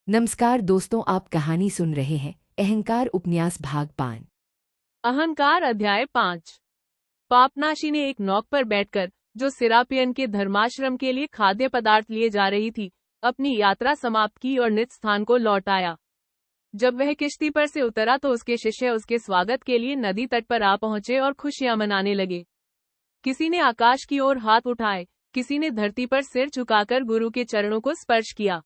नमस्कार दोस्तों, आप कहानी सुन रहे हैं अहंकार उपन्यास भाग 5। अहंकार अध्याय 5। पापनाशी ने एक नौक पर बैठकर, जो सिरापियन के धर्माश्रम के लिए खाद्य पदार्थ लिए जा रही थी, अपनी यात्रा समाप्त की और निज स्थान को लौट आया। जब वह किश्ती पर से उतरा तो उसके शिष्य उसके स्वागत के लिए नदी तट पर आ पहुंचे और खुशियां मनाने लगे। किसी ने आकाश की ओर हाथ उठाए, किसी ने धरती पर सिर झुकाकर गुरु के चरणों को स्पर्श किया।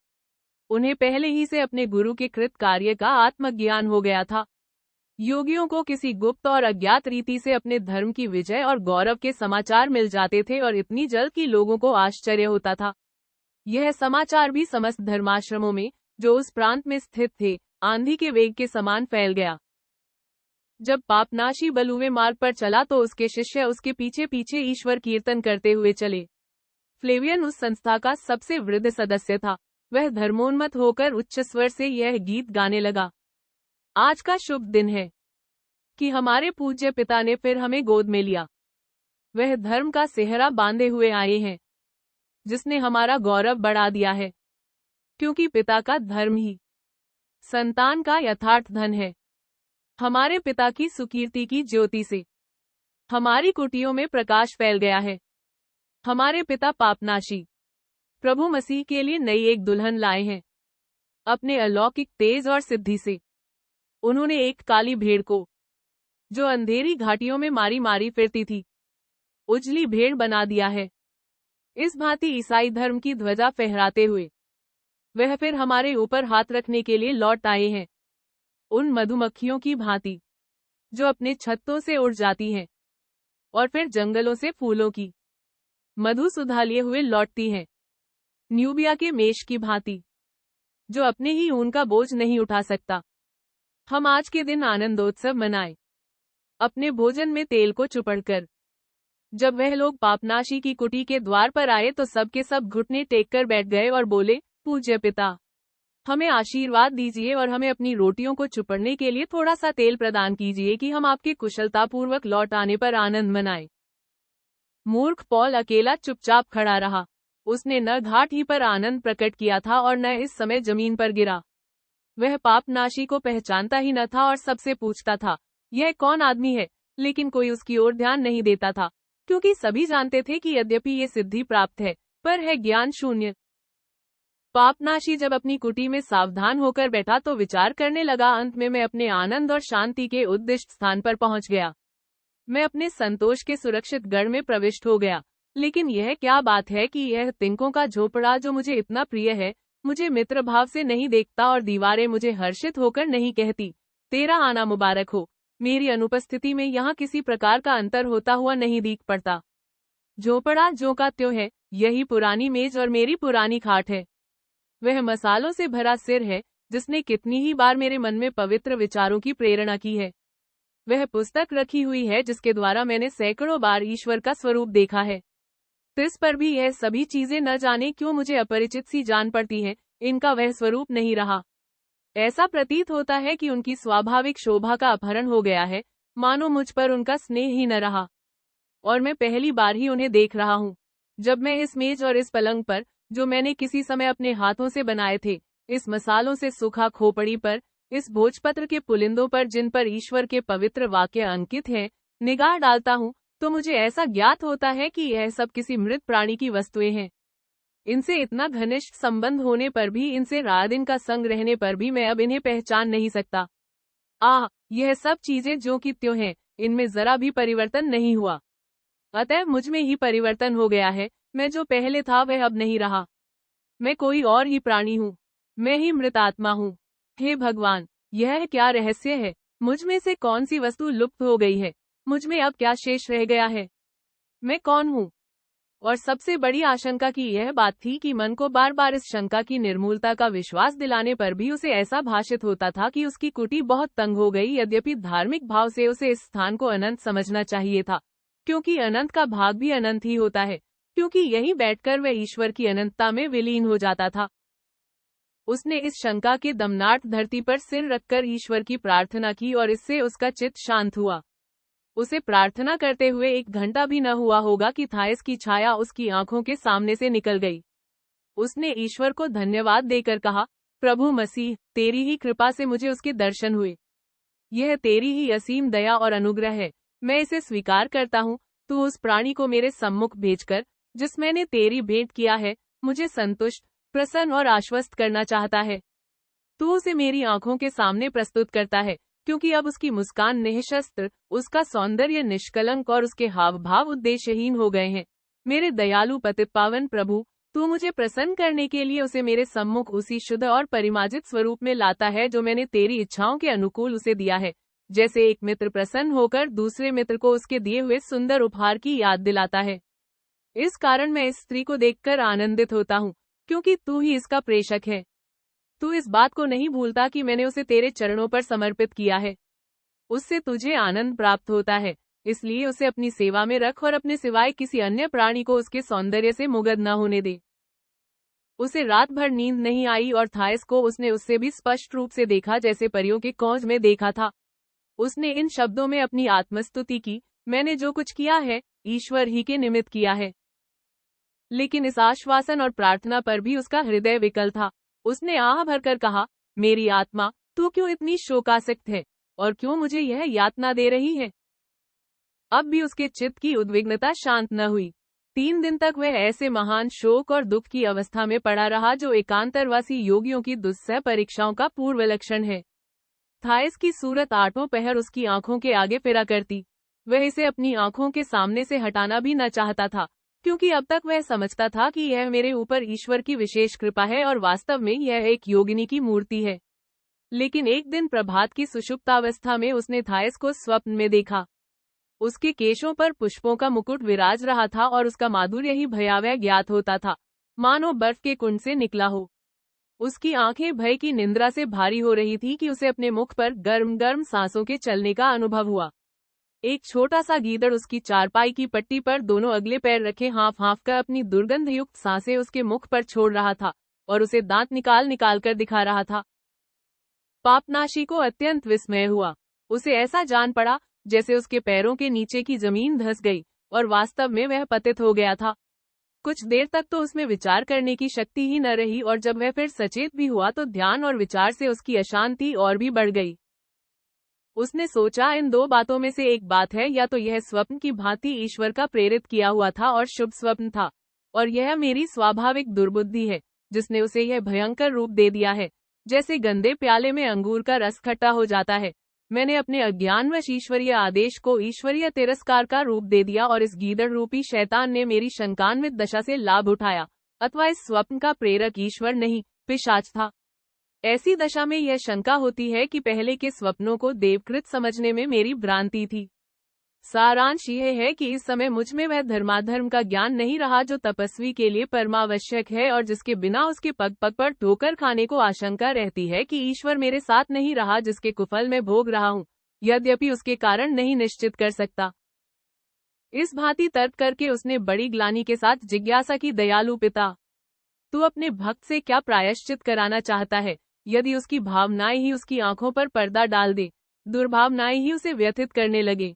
उन्हें पहले ही से अपने गुरु के कृत कार्य का आत्मज्ञान हो गया था। योगियों को किसी गुप्त और अज्ञात रीति से अपने धर्म की विजय और गौरव के समाचार मिल जाते थे और इतनी जल्द कि लोगों को आश्चर्य होता था। यह समाचार भी समस्त धर्माश्रमों में, जो उस प्रांत में स्थित थे, आंधी के वेग के समान फैल गया। जब पापनाशी बलुवे मार्ग पर चला तो उसके शिष्य उसके पीछे पीछे ईश्वर कीर्तन करते हुए चले। फ्लेवियन उस संस्था का सबसे वृद्ध सदस्य था। वह धर्मोन्मत्त होकर उच्च स्वर से यह गीत गाने लगा। आज का शुभ दिन है कि हमारे पूज्य पिता ने फिर हमें गोद में लिया। वह धर्म का सेहरा बांधे हुए आए हैं, जिसने हमारा गौरव बढ़ा दिया है, क्योंकि पिता का धर्म ही संतान का यथार्थ धन है। हमारे पिता की सुकीर्ति की ज्योति से हमारी कुटियों में प्रकाश फैल गया है। हमारे पिता पापनाशी प्रभु मसीह के लिए नई एक दुल्हन लाए हैं। अपने अलौकिक तेज और सिद्धि से उन्होंने एक काली भेड़ को, जो अंधेरी घाटियों में मारी मारी फिरती थी, उजली भेड़ बना दिया है। इस भांति ईसाई धर्म की ध्वजा फहराते हुए वह फिर हमारे ऊपर हाथ रखने के लिए लौट आए हैं। उन मधुमक्खियों की भांति, जो अपने छत्तों से उड़ जाती हैं और फिर जंगलों से फूलों की मधु सुधा लिए हुए लौटती हैं। न्यूबिया के मेष की भांति, जो अपने ही ऊन का बोझ नहीं उठा सकता। हम आज के दिन आनंदोत्सव मनाए, अपने भोजन में तेल को चुपड़कर। जब वह लोग पापनाशी की कुटी के द्वार पर आए तो सब के सब घुटने टेक कर बैठ गए और बोले, पूज्य पिता, हमें आशीर्वाद दीजिए और हमें अपनी रोटियों को चुपड़ने के लिए थोड़ा सा तेल प्रदान कीजिए कि हम आपके कुशलतापूर्वक लौट आने पर आनंद मनाएं। मूर्ख पॉल अकेला चुपचाप खड़ा रहा। उसने न घाट ही पर आनंद प्रकट किया था और न इस समय जमीन पर गिरा। वह पापनाशी को पहचानता ही न था और सबसे पूछता था, यह कौन आदमी है, लेकिन कोई उसकी ओर ध्यान नहीं देता था, क्योंकि सभी जानते थे कि यद्यपि ये सिद्धि प्राप्त है, पर है ज्ञान शून्य। पापनाशी जब अपनी कुटी में सावधान होकर बैठा तो विचार करने लगा, अंत में मैं अपने आनंद और शांति के उद्दिष्ट स्थान पर पहुंच गया। मैं अपने संतोष के सुरक्षित गढ़ में प्रविष्ट हो गया। लेकिन यह क्या बात है कि यह तिनकों का झोपड़ा, जो मुझे इतना प्रिय है, मुझे मित्र भाव से नहीं देखता और दीवारें मुझे हर्षित होकर नहीं कहती, तेरा आना मुबारक हो। मेरी अनुपस्थिति में यहाँ किसी प्रकार का अंतर होता हुआ नहीं दिख पड़ता। झोपड़ा जो का त्यों है, यही पुरानी मेज और मेरी पुरानी खाट है। वह मसालों से भरा सिर है, जिसने कितनी ही बार मेरे मन में पवित्र विचारों की प्रेरणा की है। वह पुस्तक रखी हुई है जिसके द्वारा मैंने सैकड़ों बार ईश्वर का स्वरूप देखा है। तिस पर भी यह सभी चीजें न जाने क्यों मुझे अपरिचित सी जान पड़ती हैं। इनका वह स्वरूप नहीं रहा। ऐसा प्रतीत होता है कि उनकी स्वाभाविक शोभा का अपहरण हो गया है, मानो मुझ पर उनका स्नेह ही न रहा, और मैं पहली बार ही उन्हें देख रहा हूँ। जब मैं इस मेज और इस पलंग पर, जो मैंने किसी समय अपने हाथों से बनाए थे, इस मसालों से सूखा खोपड़ी पर, इस भोजपत्र के पुलिंदों पर जिन पर ईश्वर के पवित्र वाक्य अंकित हैं, निगाह डालता हूँ, तो मुझे ऐसा ज्ञात होता है कि यह सब किसी मृत प्राणी की वस्तुएं हैं। इनसे इतना घनिष्ठ संबंध होने पर भी, इनसे रात दिन का संग रहने पर भी मैं अब इन्हें पहचान नहीं सकता। यह सब चीजें जो कि त्यों हैं, इनमें जरा भी परिवर्तन नहीं हुआ। अतः मुझ में ही परिवर्तन हो गया है। मैं जो पहले था वह अब नहीं रहा। मैं कोई और ही प्राणी हूँ। मैं ही मृत आत्मा हूँ। हे भगवान, यह क्या रहस्य है? मुझ में से कौन सी वस्तु लुप्त हो गई है? मुझ में अब क्या शेष रह गया है? मैं कौन हूँ? और सबसे बड़ी आशंका की यह बात थी कि मन को बार बार इस शंका की निर्मूलता का विश्वास दिलाने पर भी उसे ऐसा भाषित होता था कि उसकी कुटी बहुत तंग हो गई। यद्यपि धार्मिक भाव से उसे इस स्थान को अनंत समझना चाहिए था, क्योंकि अनंत का भाग भी अनंत ही होता है, क्योंकि यहीं बैठकर वह ईश्वर की अनंतता में विलीन हो जाता था। उसने इस शंका के दमनार्थ धरती पर सिर रखकर ईश्वर की प्रार्थना की और इससे उसका चित्त शांत हुआ। उसे प्रार्थना करते हुए 1 घंटा भी न हुआ होगा कि थायस की छाया उसकी आंखों के सामने से निकल गई। उसने ईश्वर को धन्यवाद देकर कहा, प्रभु मसीह, तेरी ही कृपा से मुझे उसके दर्शन हुए। यह तेरी ही असीम दया और अनुग्रह है। मैं इसे स्वीकार करता हूँ। तू उस प्राणी को मेरे सम्मुख भेजकर, जिस मैंने तेरी भेंट किया है, मुझे संतुष्ट, प्रसन्न और आश्वस्त करना चाहता है। तू उसे मेरी आंखों के सामने प्रस्तुत करता है, क्योंकि अब उसकी मुस्कान निःशस्त्र, उसका सौंदर्य निष्कलंक और उसके हाव भाव उद्देश्यहीन हो गए हैं। मेरे दयालु पतित पावन प्रभु, तू मुझे प्रसन्न करने के लिए उसे मेरे सम्मुख उसी शुद्ध और परिमार्जित स्वरूप में लाता है जो मैंने तेरी इच्छाओं के अनुकूल उसे दिया है। जैसे एक मित्र प्रसन्न होकर दूसरे मित्र को उसके दिए हुए सुंदर उपहार की याद दिलाता है। इस कारण मैं इस स्त्री को देखकर आनंदित होता हूँ, क्योंकि तू ही इसका प्रेषक है। तू इस बात को नहीं भूलता कि मैंने उसे तेरे चरणों पर समर्पित किया है। उससे तुझे आनंद प्राप्त होता है, इसलिए उसे अपनी सेवा में रख और अपने सिवाय किसी अन्य प्राणी को उसके सौंदर्य से मुग्ध न होने दे। उसे रात भर नींद नहीं आई और थायस को उसने उससे भी स्पष्ट रूप से देखा जैसे परियों के कौज में देखा था। उसने इन शब्दों में अपनी आत्मस्तुति की, मैंने जो कुछ किया है, ईश्वर ही के निमित्त किया है। लेकिन इस आश्वासन और प्रार्थना पर भी उसका हृदय विकल था। उसने आह भरकर कहा, मेरी आत्मा, तू क्यों इतनी शोकासक्त है और क्यों मुझे यह यातना दे रही है? अब भी उसके चित्त की उद्विग्नता शांत न हुई। 3 दिन तक वह ऐसे महान शोक और दुख की अवस्था में पड़ा रहा जो एकांतरवासी योगियों की दुस्सह परीक्षाओं का पूर्व लक्षण है। थायस की सूरत आठों पहर उसकी आंखों के आगे फिरा करती। वह इसे अपनी आंखों के सामने से हटाना भी न चाहता था, क्योंकि अब तक वह समझता था कि यह मेरे ऊपर ईश्वर की विशेष कृपा है और वास्तव में यह एक योगिनी की मूर्ति है। लेकिन एक दिन प्रभात की सुषुप्तावस्था में उसने थायस को स्वप्न में देखा। उसके केशों पर पुष्पों का मुकुट विराज रहा था और उसका माधुर्य ही भयावह ज्ञात होता था, मानो बर्फ के कुंड से निकला हो। उसकी आंखें भय की निंद्रा से भारी हो रही थी कि उसे अपने मुख पर गर्म गर्म सांसों के चलने का अनुभव हुआ। एक छोटा सा गीदड़ उसकी चारपाई की पट्टी पर दोनों अगले पैर रखे हाँफ हाँफ कर अपनी दुर्गंधयुक्त सांसें उसके मुख पर छोड़ रहा था और उसे दांत निकाल निकाल कर दिखा रहा था। पापनाशी को अत्यंत विस्मय हुआ। उसे ऐसा जान पड़ा जैसे उसके पैरों के नीचे की जमीन धंस गई और वास्तव में वह पतित हो गया था। कुछ देर तक तो उसमें विचार करने की शक्ति ही न रही और जब वह फिर सचेत भी हुआ तो ध्यान और विचार से उसकी अशांति और भी बढ़ गई। उसने सोचा, इन दो बातों में से एक बात है, या तो यह स्वप्न की भांति ईश्वर का प्रेरित किया हुआ था और शुभ स्वप्न था, और यह मेरी स्वाभाविक दुर्बुद्धि है जिसने उसे यह भयंकर रूप दे दिया है, जैसे गंदे प्याले में अंगूर का रस खट्टा हो जाता है। मैंने अपने अज्ञानवश ईश्वरीय आदेश को ईश्वरीय तिरस्कार का रूप दे दिया और इस गीदड़ रूपी शैतान ने मेरी शंकान्वित दशा से लाभ उठाया, अथवा इस स्वप्न का प्रेरक ईश्वर नहीं, पिशाच था। ऐसी दशा में यह शंका होती है कि पहले के स्वप्नों को देवकृत समझने में मेरी भ्रांति थी। सारांश यह है कि इस समय मुझ में वह धर्माधर्म का ज्ञान नहीं रहा जो तपस्वी के लिए परमावश्यक है और जिसके बिना उसके पग पग पर ठोकर खाने को आशंका रहती है कि ईश्वर मेरे साथ नहीं रहा, जिसके कुफल में भोग रहा हूँ, यद्यपि उसके कारण नहीं निश्चित कर सकता। इस भांति तर्क करके उसने बड़ी ग्लानि के साथ जिज्ञासा की, दयालु पिता, तू अपने भक्त से क्या प्रायश्चित कराना चाहता है? यदि उसकी भावनाएं ही उसकी आंखों पर पर्दा डाल दे, दुर्भावनाएं ही उसे व्यथित करने लगे,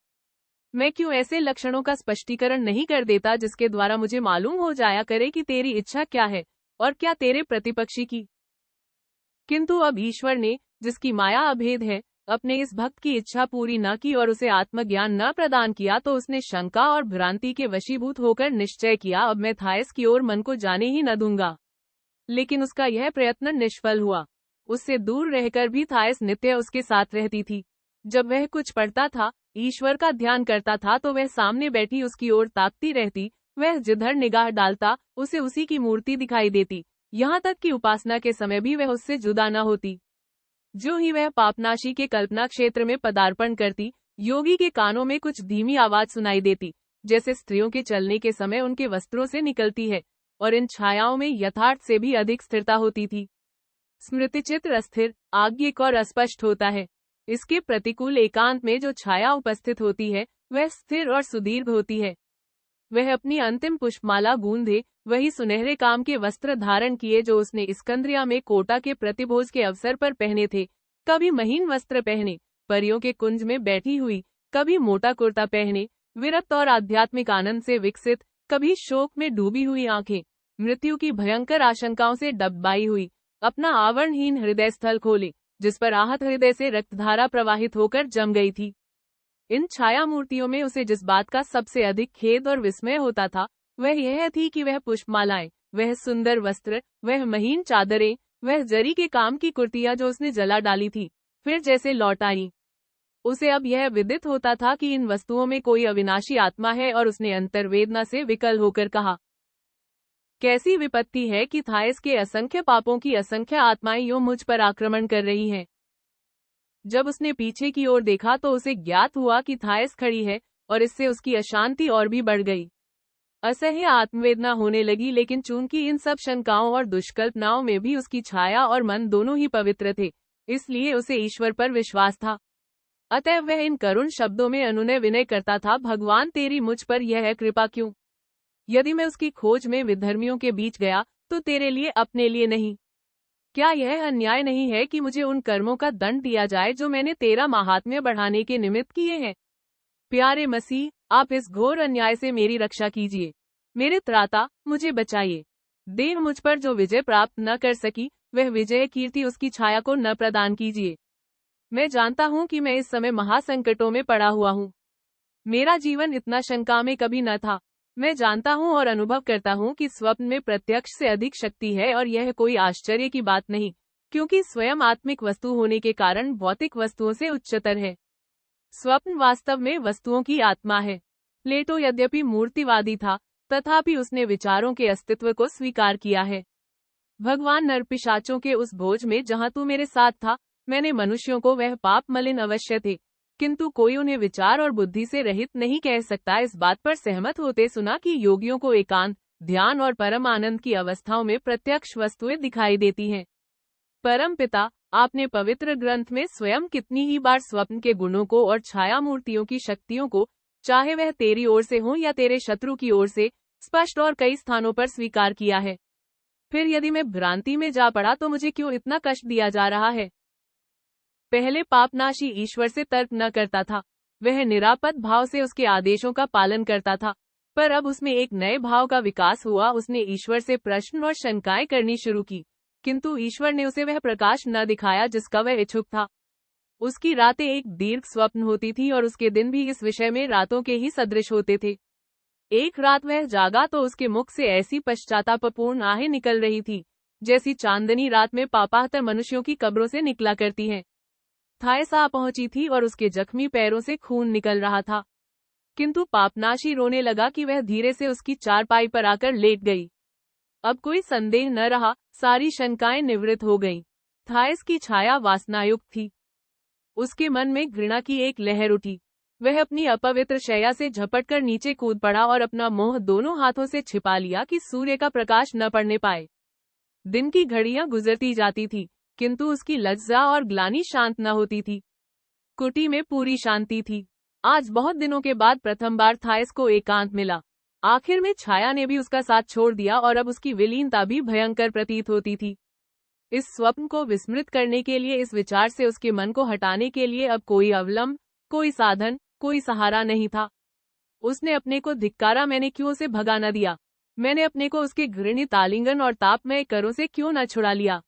मैं क्यों ऐसे लक्षणों का स्पष्टीकरण नहीं कर देता जिसके द्वारा मुझे मालूम हो जाया करे कि तेरी इच्छा क्या है और क्या तेरे प्रतिपक्षी की। किंतु अब ईश्वर ने, जिसकी माया अभेद है, अपने इस भक्त की इच्छा पूरी न की और उसे आत्मज्ञान न प्रदान किया, तो उसने शंका और भ्रांति के वशीभूत होकर निश्चय किया, अब मैं थायस की ओर मन को जाने ही न दूंगा। लेकिन उसका यह प्रयत्न निष्फल हुआ। उससे दूर रहकर भी थायस नित्य उसके साथ रहती थी। जब वह कुछ पढ़ता था, ईश्वर का ध्यान करता था, तो वह सामने बैठी उसकी ओर ताकती रहती। वह जिधर निगाह डालता, उसे उसी की मूर्ति दिखाई देती, यहाँ तक कि उपासना के समय भी वह उससे जुदा न होती। जो ही वह पापनाशी के कल्पना क्षेत्र में पदार्पण करती, योगी के कानों में कुछ धीमी आवाज सुनाई देती, जैसे स्त्रियों के चलने के समय उनके वस्त्रों से निकलती है, और इन छायाओं में यथार्थ से भी अधिक स्थिरता होती थी। स्मृतिचित्र अस्थिर, आज्ञिक और अस्पष्ट होता है। इसके प्रतिकूल एकांत में जो छाया उपस्थित होती है, वह स्थिर और सुदीर्घ होती है। वह अपनी अंतिम पुष्पमाला गूंधे, वही सुनहरे काम के वस्त्र धारण किए जो उसने इस्कंद्रिया में कोटा के प्रतिभोज के अवसर पर पहने थे। कभी महीन वस्त्र पहने, परियों के कुंज में बैठी हुई, कभी मोटा कुर्ता पहने, विरक्त और आध्यात्मिक आनंद से विकसित, कभी शोक में डूबी हुई आंखें, मृत्यु की भयंकर आशंकाओं से डबबाई हुई, अपना आवरणहीन हृदय स्थल खोले, जिस पर आहत हृदय से रक्तधारा प्रवाहित होकर जम गई थी। इन छाया मूर्तियों में उसे जिस बात का सबसे अधिक खेद और विस्मय होता था, वह यह थी कि वह पुष्पमालाएं, वह सुंदर वस्त्र, वह महीन चादरें, वह जरी के काम की कुर्तियां जो उसने जला डाली थी, फिर जैसे लौट आई। उसे अब यह विदित होता था कि इन वस्तुओं में कोई अविनाशी आत्मा है, और उसने अंतर्वेदना से विकल होकर कहा, कैसी विपत्ति है कि थायस के असंख्य पापों की असंख्य आत्माएं यूं मुझ पर आक्रमण कर रही हैं। जब उसने पीछे की ओर देखा तो उसे ज्ञात हुआ कि थायस खड़ी है, और इससे उसकी अशांति और भी बढ़ गई। असह्य आत्मवेदना होने लगी, लेकिन चूंकि इन सब शंकाओं और दुष्कल्पनाओं में भी उसकी छाया और मन दोनों ही पवित्र थे, इसलिए उसे ईश्वर पर विश्वास था। अतः वह इन करुण शब्दों में अनुनय विनय करता था, भगवान तेरी मुझ पर यह कृपा क्यों? यदि मैं उसकी खोज में विधर्मियों के बीच गया तो तेरे लिए, अपने लिए नहीं। क्या यह अन्याय नहीं है कि मुझे उन कर्मों का दंड दिया जाए जो मैंने तेरा माहात्म्य बढ़ाने के निमित्त किए हैं? प्यारे मसीह, आप इस घोर अन्याय से मेरी रक्षा कीजिए। मेरे त्राता, मुझे बचाइए। देव मुझ पर जो विजय प्राप्त न कर सकी, वह विजय कीर्ति उसकी छाया को न प्रदान कीजिए। मैं जानता हूँ कि मैं इस समय महासंकटों में पड़ा हुआ हूँ। मेरा जीवन इतना शंका में कभी न था। मैं जानता हूँ और अनुभव करता हूँ कि स्वप्न में प्रत्यक्ष से अधिक शक्ति है, और यह कोई आश्चर्य की बात नहीं, क्योंकि स्वयं आत्मिक वस्तु होने के कारण भौतिक वस्तुओं से उच्चतर है। स्वप्न वास्तव में वस्तुओं की आत्मा है। प्लेटो यद्यपि मूर्तिवादी था, तथापि उसने विचारों के अस्तित्व को स्वीकार किया है। भगवान नरपिशाचों के उस भोज में जहाँ तू मेरे साथ था, मैंने मनुष्यों को वह पाप मलिन अवश्य थे, किंतु कोई उन्हें विचार और बुद्धि से रहित नहीं कह सकता। इस बात पर सहमत होते सुना कि योगियों को एकांत, ध्यान और परम आनंद की अवस्थाओं में प्रत्यक्ष वस्तुएं दिखाई देती हैं। परम पिता, आपने पवित्र ग्रंथ में स्वयं कितनी ही बार स्वप्न के गुणों को और छाया मूर्तियों की शक्तियों को, चाहे वह तेरी ओर से हो या तेरे शत्रु की ओर से, स्पष्ट और कई स्थानों पर स्वीकार किया है। फिर यदि मैं भ्रांति में जा पड़ा तो मुझे क्यों इतना कष्ट दिया जा रहा है? पहले पापनाशी ईश्वर से तर्क न करता था, वह निरापद भाव से उसके आदेशों का पालन करता था, पर अब उसमें एक नए भाव का विकास हुआ। उसने ईश्वर से प्रश्न और शंकाएं करनी शुरू की, किंतु ईश्वर ने उसे वह प्रकाश न दिखाया जिसका वह इच्छुक था। उसकी रातें एक दीर्घ स्वप्न होती थी, और उसके दिन भी इस विषय में रातों के ही सदृश होते थे। एक रात वह जागा तो उसके मुख से ऐसी पश्चातापपूर्ण आहें निकल रही थी, जैसी चांदनी रात में पापाहतर मनुष्यों की कब्रों से निकला करती हैं। थायस आ पहुंची थी और उसके जख्मी पैरों से खून निकल रहा था, किंतु पापनाशी रोने लगा कि वह धीरे से उसकी चारपाई पर आकर लेट गई। अब कोई संदेह न रहा, सारी शंकाएं निवृत्त हो गईं। थायस की छाया वासनायुक्त थी। उसके मन में घृणा की एक लहर उठी। वह अपनी अपवित्र शैया से झपटकर नीचे कूद पड़ा और अपना मुंह दोनों हाथों से छिपा लिया कि सूर्य का प्रकाश न पड़ने पाए। दिन की घड़ियां गुजरती जाती थी, किंतु उसकी लज्जा और ग्लानि शांत न होती थी। कुटी में पूरी शांति थी। आज बहुत दिनों के बाद प्रथम बार थायस को एकांत मिला। आखिर में छाया ने भी उसका साथ छोड़ दिया, और अब उसकी विलीनता भी भयंकर प्रतीत होती थी। इस स्वप्न को विस्मृत करने के लिए, इस विचार से उसके मन को हटाने के लिए अब कोई अवलंब, कोई साधन, कोई सहारा नहीं था। उसने अपने को धिक्कारा, मैंने क्यों उसे भगा न दिया? मैंने अपने को उसके घृणित आलिंगन और तापमय करों से क्यों न छुड़ा लिया?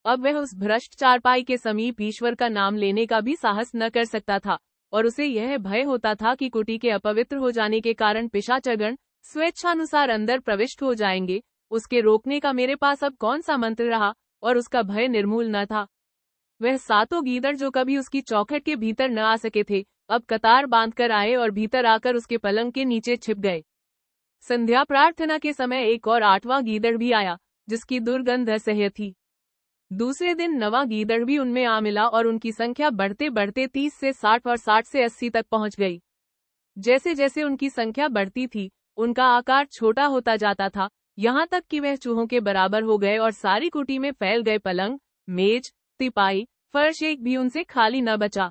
अब वह उस भ्रष्ट चारपाई के समीप ईश्वर का नाम लेने का भी साहस न कर सकता था, और उसे यह भय होता था कि कुटी के अपवित्र हो जाने के कारण पिशाचगण स्वेच्छानुसार अंदर प्रविष्ट हो जाएंगे। उसके रोकने का मेरे पास अब कौन सा मंत्र रहा, और उसका भय निर्मूल न था। वह सातों गीदड़ जो कभी उसकी चौखट के भीतर न आ सके थे, अब कतार बांधकर आए और भीतर आकर उसके पलंग के नीचे छिप गए। संध्या प्रार्थना के समय एक और 8वां गीदड़ भी आया, जिसकी दुर्गंध असह्य थी। दूसरे दिन 9वां गीदड़ भी उनमें आ मिला, और उनकी संख्या बढ़ते बढ़ते 30 से 60 और 60 से 80 तक पहुंच गई। जैसे जैसे उनकी संख्या बढ़ती थी, उनका आकार छोटा होता जाता था, यहाँ तक कि वह चूहों के बराबर हो गए, और सारी कुटी में फैल गए पलंग, मेज, तिपाई, फर्श एक भी उनसे खाली न बचा।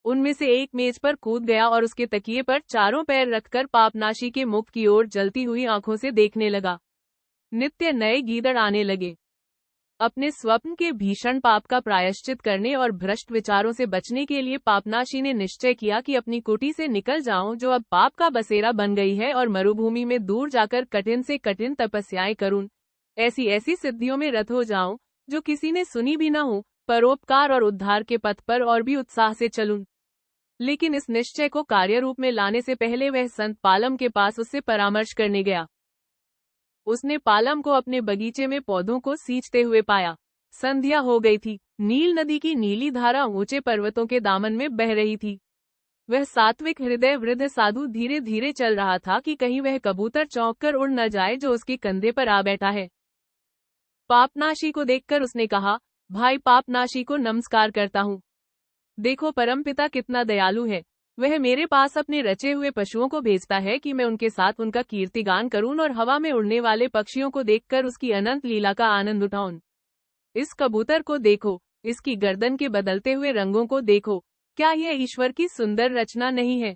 उनमें से एक मेज पर कूद गया और उसके तकिए पर चारों पैर रखकर पापनाशी के मुख की ओर जलती हुई आंखों से देखने लगा। नित्य नए गीदड़ आने लगे। अपने स्वप्न के भीषण पाप का प्रायश्चित करने और भ्रष्ट विचारों से बचने के लिए पापनाशी ने निश्चय किया कि अपनी कुटी से निकल जाऊं, जो अब पाप का बसेरा बन गई है, और मरुभूमि में दूर जाकर कठिन से कठिन तपस्याएं करूं, ऐसी ऐसी सिद्धियों में रत हो जाऊं जो किसी ने सुनी भी ना हो, परोपकार और उद्धार के पथ पर और भी उत्साह से चलूं। लेकिन इस निश्चय को कार्य रूप में लाने से पहले वह संत पालम के पास उससे परामर्श करने गया। उसने पालम को अपने बगीचे में पौधों को सींचते हुए पाया। संध्या हो गई थी। नील नदी की नीली धारा ऊंचे पर्वतों के दामन में बह रही थी। वह सात्विक हृदय वृद्ध साधु धीरे धीरे चल रहा था कि कहीं वह कबूतर चौंक कर उड़ न जाए जो उसके कंधे पर आ बैठा है। पापनाशी को देखकर उसने कहा, भाई पापनाशी को नमस्कार करता हूँ। देखो परमपिता कितना दयालु है। वह मेरे पास अपने रचे हुए पशुओं को भेजता है कि मैं उनके साथ उनका कीर्तिगान करूं और हवा में उड़ने वाले पक्षियों को देखकर उसकी अनंत लीला का आनंद उठाऊं। इस कबूतर को देखो, इसकी गर्दन के बदलते हुए रंगों को देखो, क्या यह ईश्वर की सुंदर रचना नहीं है?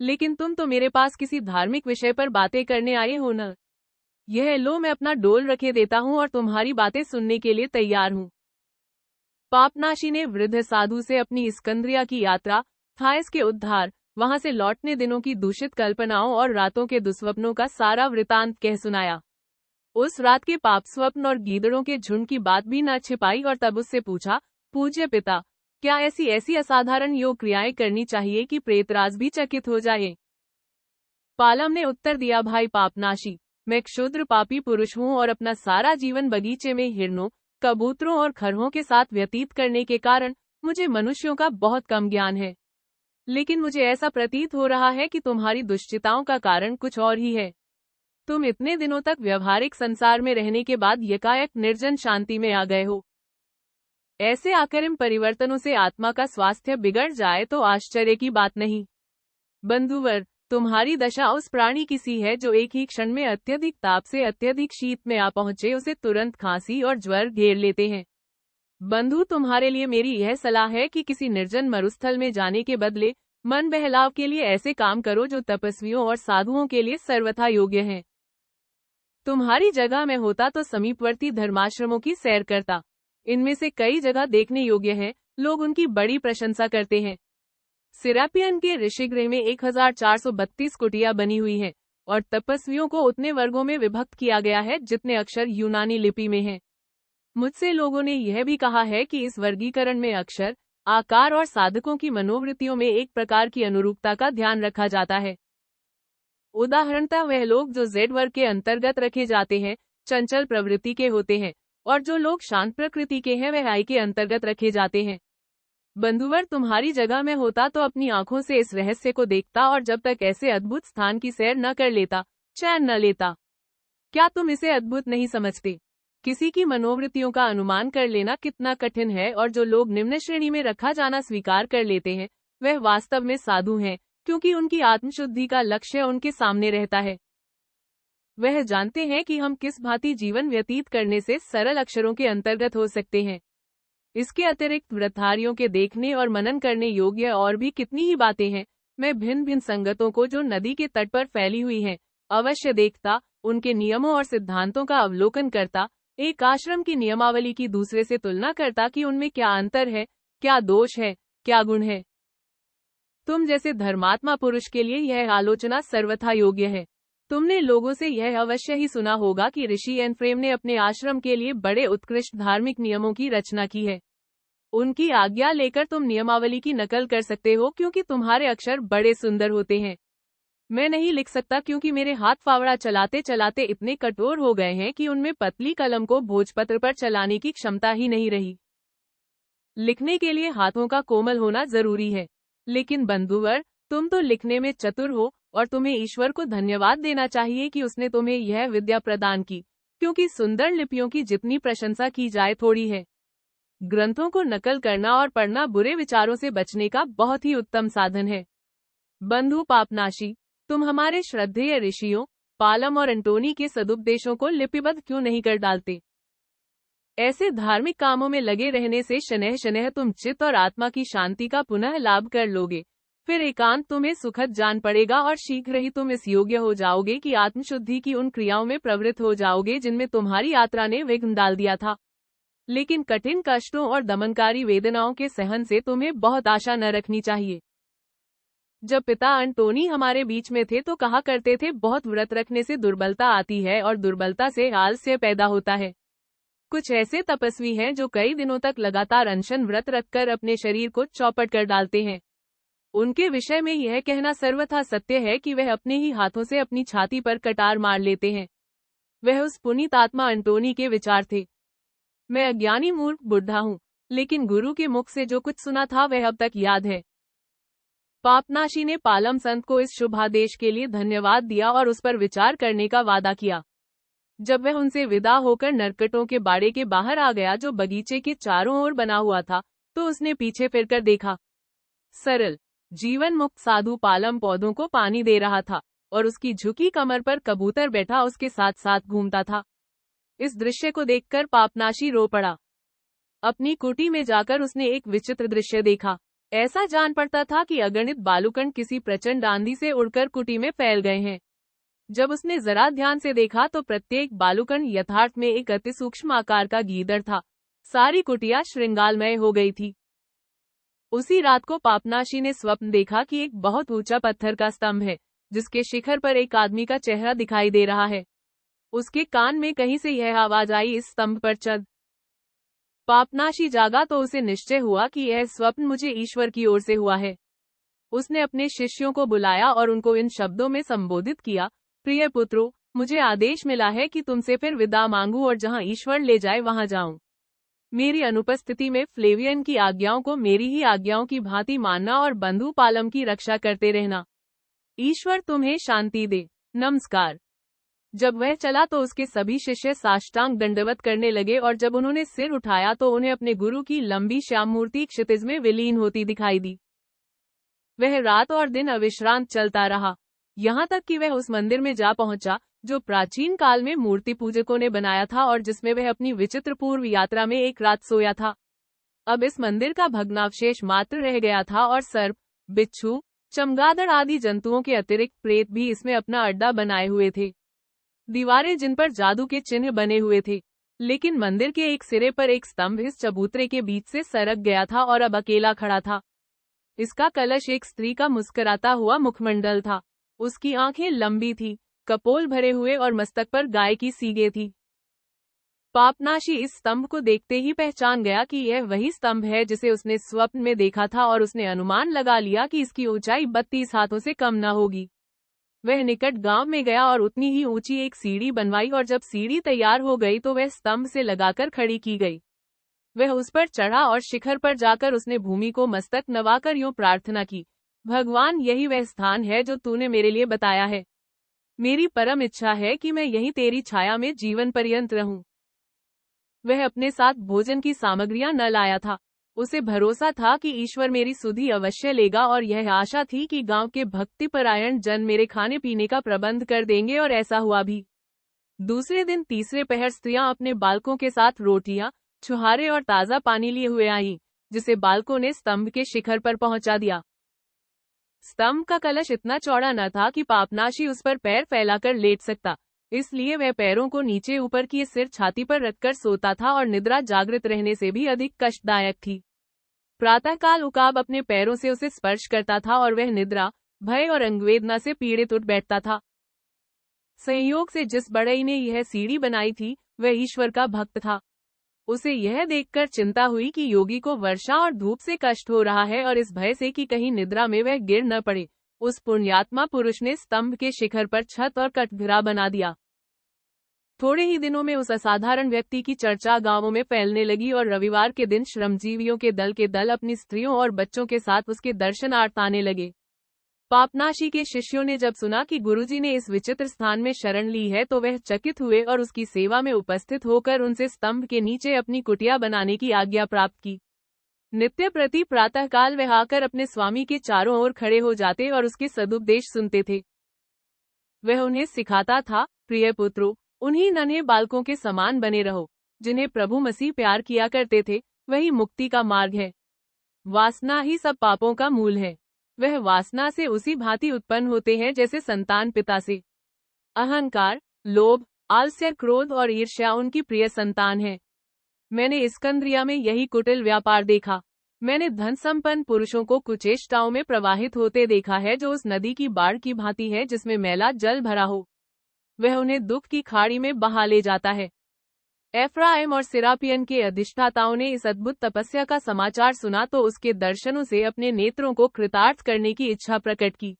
लेकिन तुम तो मेरे पास किसी धार्मिक विषय पर बातें करने आए हो न। यह लो, मैं अपना डोल रखे देता हूँ और तुम्हारी बातें सुनने के लिए तैयार हूँ। पापनाशी ने वृद्ध साधु से अपनी स्कंद्रिया की यात्रा, थाइस के उद्धार, वहां से लौटने दिनों की दूषित कल्पनाओं और रातों के दुस्वप्नों का सारा वृतांत कह सुनाया। उस रात के पाप स्वप्न और गीदड़ों के झुंड की बात भी न छिपाई और तब उससे पूछा, पूज्य पिता, क्या ऐसी ऐसी असाधारण योग क्रियाएं करनी चाहिए कि प्रेतराज भी चकित हो जाए? पालम ने उत्तर दिया, भाई पापनाशी, मैं क्षुद्र पापी पुरुष हूँ और अपना सारा जीवन बगीचे में हिरणों, कबूतरों और खरहों के साथ व्यतीत करने के कारण मुझे मनुष्यों का बहुत कम ज्ञान है। लेकिन मुझे ऐसा प्रतीत हो रहा है कि तुम्हारी दुष्चिताओं का कारण कुछ और ही है। तुम इतने दिनों तक व्यवहारिक संसार में रहने के बाद एकाएक निर्जन शांति में आ गए हो। ऐसे आकरिम परिवर्तनों से आत्मा का स्वास्थ्य बिगड़ जाए तो आश्चर्य की बात नहीं। बंधुवर, तुम्हारी दशा उस प्राणी की सी है जो एक ही क्षण में अत्यधिक ताप से अत्यधिक शीत में आ पहुंचे उसे तुरंत खांसी और ज्वर घेर लेते हैं। बंधु, तुम्हारे लिए मेरी यह सलाह है कि किसी निर्जन मरुस्थल में जाने के बदले मन बहलाव के लिए ऐसे काम करो जो तपस्वियों और साधुओं के लिए सर्वथा योग्य हैं। तुम्हारी जगह में होता तो समीपवर्ती धर्माश्रमों की सैर करता। इनमें से कई जगह देखने योग्य हैं, लोग उनकी बड़ी प्रशंसा करते हैं। सिरापियन के ऋषिगृह में 1432 कुटिया बनी हुई है और तपस्वियों को उतने वर्गों में विभक्त किया गया है जितने अक्षर यूनानी लिपि में हैं। मुझसे लोगों ने यह भी कहा है कि इस वर्गीकरण में अक्षर, आकार और साधकों की मनोवृत्तियों में एक प्रकार की अनुरूपता का ध्यान रखा जाता है। उदाहरणतः वह लोग जो जेड वर्ग के अंतर्गत रखे जाते हैं चंचल प्रवृत्ति के होते हैं और जो लोग शांत प्रकृति के हैं वह आई के अंतर्गत रखे जाते हैं। बंधुवर, तुम्हारी जगह में होता तो अपनी आंखों से इस रहस्य को देखता और जब तक ऐसे अद्भुत स्थान की सैर न कर लेता चैन न लेता। क्या तुम इसे अद्भुत नहीं समझते? किसी की मनोवृत्तियों का अनुमान कर लेना कितना कठिन है और जो लोग निम्न श्रेणी में रखा जाना स्वीकार कर लेते हैं वह वास्तव में साधु हैं, क्योंकि उनकी आत्मशुद्धि का लक्ष्य उनके सामने रहता है। वह जानते हैं कि हम किस भांति जीवन व्यतीत करने से सरल अक्षरों के अंतर्गत हो सकते हैं। इसके अतिरिक्त व्रतधारियों के देखने और मनन करने योग्य और भी कितनी ही बातें हैं। मैं भिन्न भिन्न संगतों को जो नदी के तट पर फैली हुई हैं अवश्य देखता, उनके नियमों और सिद्धांतों का अवलोकन करता, एक आश्रम की नियमावली की दूसरे से तुलना करता कि उनमें क्या अंतर है, क्या दोष है, क्या गुण है। तुम जैसे धर्मात्मा पुरुष के लिए यह आलोचना सर्वथा योग्य है। तुमने लोगों से यह अवश्य ही सुना होगा कि ऋषि एनफ्रेम ने अपने आश्रम के लिए बड़े उत्कृष्ट धार्मिक नियमों की रचना की है। उनकी आज्ञा लेकर तुम नियमावली की नकल कर सकते हो क्योंकि तुम्हारे अक्षर बड़े सुंदर होते हैं। मैं नहीं लिख सकता क्योंकि मेरे हाथ फावड़ा चलाते चलाते इतने कठोर हो गए हैं कि उनमें पतली कलम को भोजपत्र पर चलाने की क्षमता ही नहीं रही। लिखने के लिए हाथों का कोमल होना जरूरी है। लेकिन बंधुवर, तुम तो लिखने में चतुर हो और तुम्हें ईश्वर को धन्यवाद देना चाहिए कि उसने तुम्हें यह विद्या प्रदान की, क्योंकि सुंदर लिपियों की जितनी प्रशंसा की जाए थोड़ी है। ग्रंथों को नकल करना और पढ़ना बुरे विचारों से बचने का बहुत ही उत्तम साधन है। बंधु पापनाशी, तुम हमारे श्रद्धेय ऋषियों पालम और एंटोनी के सदुपदेशों को लिपिबद्ध क्यों नहीं कर डालते? ऐसे धार्मिक कामों में लगे रहने से शनह शनह तुम चित्त और आत्मा की शांति का पुनः लाभ कर लोगे। फिर एकांत तुम्हें सुखद जान पड़ेगा और शीघ्र ही तुम इस योग्य हो जाओगे कि आत्मशुद्धि की उन क्रियाओं में प्रवृत्त हो जाओगे जिनमें तुम्हारी यात्रा ने विघ्न डाल दिया था। लेकिन कठिन कष्टों और दमनकारी वेदनाओं के सहन से तुम्हें बहुत आशा न रखनी चाहिए। जब पिता अंटोनी हमारे बीच में थे तो कहा करते थे, बहुत व्रत रखने से दुर्बलता आती है और दुर्बलता से आलस्य पैदा होता है। कुछ ऐसे तपस्वी हैं जो कई दिनों तक लगातार अनशन व्रत रखकर अपने शरीर को चौपट कर डालते हैं। उनके विषय में यह कहना सर्वथा सत्य है कि वह अपने ही हाथों से अपनी छाती पर कटार मार लेते हैं। वह उस पुनीत आत्मा अंटोनी के विचार थे। मैं अज्ञानी मूर्ख बुढ़ा हूँ, लेकिन गुरु के मुख से जो कुछ सुना था वह अब तक याद है। पापनाशी ने पालम संत को इस शुभादेश के लिए धन्यवाद दिया और उस पर विचार करने का वादा किया। जब वह उनसे विदा होकर नरकटों के बाड़े के बाहर आ गया जो बगीचे के चारों ओर बना हुआ था, तो उसने पीछे फिरकर देखा। सरल जीवन मुक्त साधु पालम पौधों को पानी दे रहा था और उसकी झुकी कमर पर कबूतर बैठा उसके साथ साथ घूमता था। इस दृश्य को देखकर पापनाशी रो पड़ा। अपनी कुटी में जाकर उसने एक विचित्र दृश्य देखा। ऐसा जान पड़ता था कि अगणित बालूकण किसी प्रचंड आंधी से उड़कर कुटी में फैल गए हैं। जब उसने जरा ध्यान से देखा तो प्रत्येक बालूकण यथार्थ में एक अति सूक्ष्म आकार का गीदड़ था। सारी कुटिया श्रृंगालमय हो गई थी। उसी रात को पापनाशी ने स्वप्न देखा कि एक बहुत ऊंचा पत्थर का स्तंभ है, जिसके शिखर पर एक आदमी का चेहरा दिखाई दे रहा है। उसके कान में कहीं से यह आवाज आई, इस स्तंभ पर चढ़। पापनाशी जागा तो उसे निश्चय हुआ कि यह स्वप्न मुझे ईश्वर की ओर से हुआ है। उसने अपने शिष्यों को बुलाया और उनको इन शब्दों में संबोधित किया, प्रिय पुत्रों, मुझे आदेश मिला है कि तुमसे फिर विदा मांगूं और जहां ईश्वर ले जाए वहां जाऊं। मेरी अनुपस्थिति में फ्लेवियन की आज्ञाओं को मेरी ही आज्ञाओं की भांति मानना और बंधु पालम की रक्षा करते रहना। ईश्वर तुम्हें शांति दे। नमस्कार। जब वह चला तो उसके सभी शिष्य साष्टांग दंडवत करने लगे और जब उन्होंने सिर उठाया तो उन्हें अपने गुरु की लंबी श्याम मूर्ति क्षितिज में विलीन होती दिखाई दी। वह रात और दिन अविश्रांत चलता रहा, यहाँ तक कि वह उस मंदिर में जा पहुंचा जो प्राचीन काल में मूर्ति पूजकों ने बनाया था और जिसमें वह अपनी विचित्र पूर्व यात्रा में एक रात सोया था। अब इस मंदिर का भग्नावशेष मात्र रह गया था और सर्प, बिच्छू, चमगादड़ आदि जंतुओं के अतिरिक्त प्रेत भी इसमें अपना अड्डा बनाए हुए थे। दीवारें जिन पर जादू के चिन्ह बने हुए थे, लेकिन मंदिर के एक सिरे पर एक स्तंभ इस चबूतरे के बीच से सरक गया था और अब अकेला खड़ा था। इसका कलश एक स्त्री का मुस्कुराता हुआ मुखमंडल था। उसकी आंखें लंबी थी, कपोल भरे हुए और मस्तक पर गाय की सींगें थी। पापनाशी इस स्तंभ को देखते ही पहचान गया कि यह वही स्तंभ है जिसे उसने स्वप्न में देखा था और उसने अनुमान लगा लिया कि इसकी ऊंचाई 32 हाथों से कम न होगी। वह निकट गांव में गया और उतनी ही ऊंची एक सीढ़ी बनवाई और जब सीढ़ी तैयार हो गई तो वह स्तंभ से लगाकर खड़ी की गई। वह उस पर चढ़ा और शिखर पर जाकर उसने भूमि को मस्तक नवाकर यूं प्रार्थना की, भगवान, यही वह स्थान है जो तूने मेरे लिए बताया है। मेरी परम इच्छा है कि मैं यहीं तेरी छाया में जीवन पर्यंत रहूं। वह अपने साथ भोजन की सामग्रियां न लाया था। उसे भरोसा था कि ईश्वर मेरी सुधि अवश्य लेगा और यह आशा थी कि गांव के भक्तिपरायण जन मेरे खाने पीने का प्रबंध कर देंगे और ऐसा हुआ भी। दूसरे दिन तीसरे पहर स्त्रियां अपने बालकों के साथ रोटियां, छुहारे और ताज़ा पानी लिए हुए आईं, जिसे बालकों ने स्तंभ के शिखर पर पहुंचा दिया। स्तंभ का कलश इतना चौड़ा न था कि पापनाशी उस पर पैर फैलाकर लेट सकता, इसलिए वह पैरों को नीचे ऊपर किए सिर छाती पर रखकर सोता था और निद्रा जागृत रहने से भी अधिक कष्टदायक थी। प्रातःकाल उकाब अपने पैरों से उसे स्पर्श करता था और वह निद्रा, भय और अंगवेदना से पीड़ित उठ बैठता था। संयोग से जिस बढ़ई ने यह सीढ़ी बनाई थी वह ईश्वर का भक्त था। उसे यह देखकर चिंता हुई कि योगी को वर्षा और धूप से कष्ट हो रहा है और इस भय से कि कहीं निद्रा में वह गिर न पड़े, उस पुण्यात्मा पुरुष ने स्तंभ के शिखर पर छत और कटघरा बना दिया। थोड़े ही दिनों में उस असाधारण व्यक्ति की चर्चा गांवों में फैलने लगी और रविवार के दिन श्रमजीवियों के दल अपनी स्त्रियों और बच्चों के साथ उसके दर्शनार्थ आने लगे। पापनाशी के शिष्यों ने जब सुना कि गुरुजी ने इस विचित्र स्थान में शरण ली है तो वह चकित हुए और उसकी सेवा में उपस्थित होकर उनसे स्तंभ के नीचे अपनी कुटिया बनाने की आज्ञा प्राप्त की। नित्य प्रति प्रातःकाल वह आकर अपने स्वामी के चारों ओर खड़े हो जाते और उसके सदुपदेश सुनते थे। वह उन्हें सिखाता था, प्रिय पुत्रों, उन्हीं नन्हे बालकों के समान बने रहो, जिन्हें प्रभु मसीह प्यार किया करते थे, वही मुक्ति का मार्ग है। वासना ही सब पापों का मूल है। वह वासना से उसी भांति उत्पन्न होते हैं जैसे संतान पिता से। अहंकार, लोभ, आलस्य, क्रोध और ईर्ष्या उनकी प्रिय संतान है। मैंने स्कंद्रिया में यही कुटिल व्यापार देखा। मैंने धन संपन्न पुरुषों को कुचेष्टाओं में प्रवाहित होते देखा है, जो उस नदी की बाढ़ की भांति है जिसमें मैला जल भरा हो। वह उन्हें दुख की खाड़ी में बहा ले जाता है। एफ्राइम और सिरापियन के अधिष्ठाताओं ने इस अद्भुत तपस्या का समाचार सुना तो उसके दर्शनों से अपने नेत्रों को कृतार्थ करने की इच्छा प्रकट की।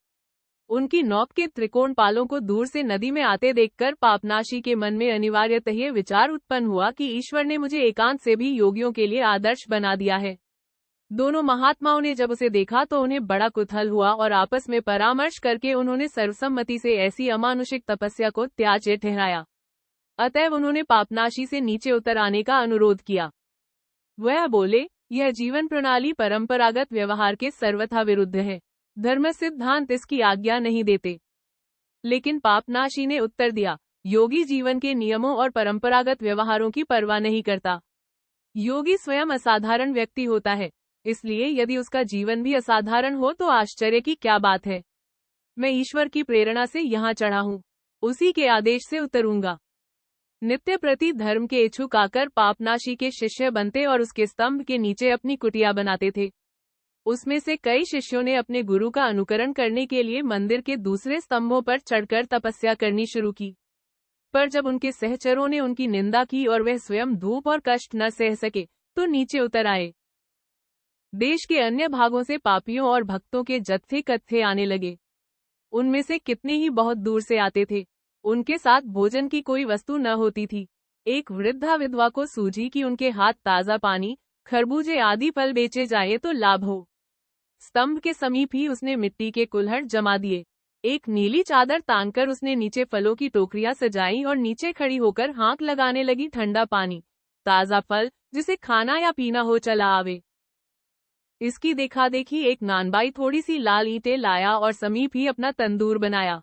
उनकी नौक के त्रिकोण पालों को दूर से नदी में आते देखकर पापनाशी के मन में अनिवार्यतः यह विचार उत्पन्न हुआ कि ईश्वर ने मुझे एकांत से भी योगियों के लिए आदर्श बना दिया है। दोनों महात्माओं ने जब उसे देखा तो उन्हें बड़ा कुतूहल हुआ और आपस में परामर्श करके उन्होंने सर्वसम्मति से ऐसी अमानुषिक तपस्या को त्याज्य ठहराया। अतएव उन्होंने पापनाशी से नीचे उतर आने का अनुरोध किया। वह बोले, यह जीवन प्रणाली परंपरागत व्यवहार के सर्वथा विरुद्ध है। धर्म सिद्धांत इसकी आज्ञा नहीं देते। लेकिन पापनाशी ने उत्तर दिया, योगी जीवन के नियमों और परंपरागत व्यवहारों की परवाह नहीं करता। योगी स्वयं असाधारण व्यक्ति होता है, इसलिए यदि उसका जीवन भी असाधारण हो तो आश्चर्य की क्या बात है। मैं ईश्वर की प्रेरणा से यहाँ चढ़ा हूँ, उसी के आदेश से उतरूंगा। नित्य प्रति धर्म के इच्छुक आकर पापनाशी के शिष्य बनते और उसके स्तंभ के नीचे अपनी कुटिया बनाते थे। उसमें से कई शिष्यों ने अपने गुरु का अनुकरण करने के लिए मंदिर के दूसरे स्तंभों पर चढ़कर तपस्या करनी शुरू की। पर जब उनके सहचरों ने उनकी निंदा की और वह स्वयं धूप और कष्ट न सह सके तो नीचे उतर आए। देश के अन्य भागों से पापियों और भक्तों के जत्थे कत्थे आने लगे। उनमें से कितने ही बहुत दूर से आते थे। उनके साथ भोजन की कोई वस्तु न होती थी। एक वृद्धा विधवा को सूझी कि उनके हाथ ताज़ा पानी, खरबूजे आदि फल बेचे जाए तो लाभ हो। स्तंभ के समीप ही उसने मिट्टी के कुल्हड़ जमा दिए। एक नीली चादर तानकर उसने नीचे फलों की टोकरियां सजाई और नीचे खड़ी होकर हाँक लगाने लगी, ठंडा पानी, ताज़ा फल, जिसे खाना या पीना हो चला आवे। इसकी देखा देखी एक नानबाई थोड़ी सी लाल ईंटें लाया और समीप ही अपना तंदूर बनाया।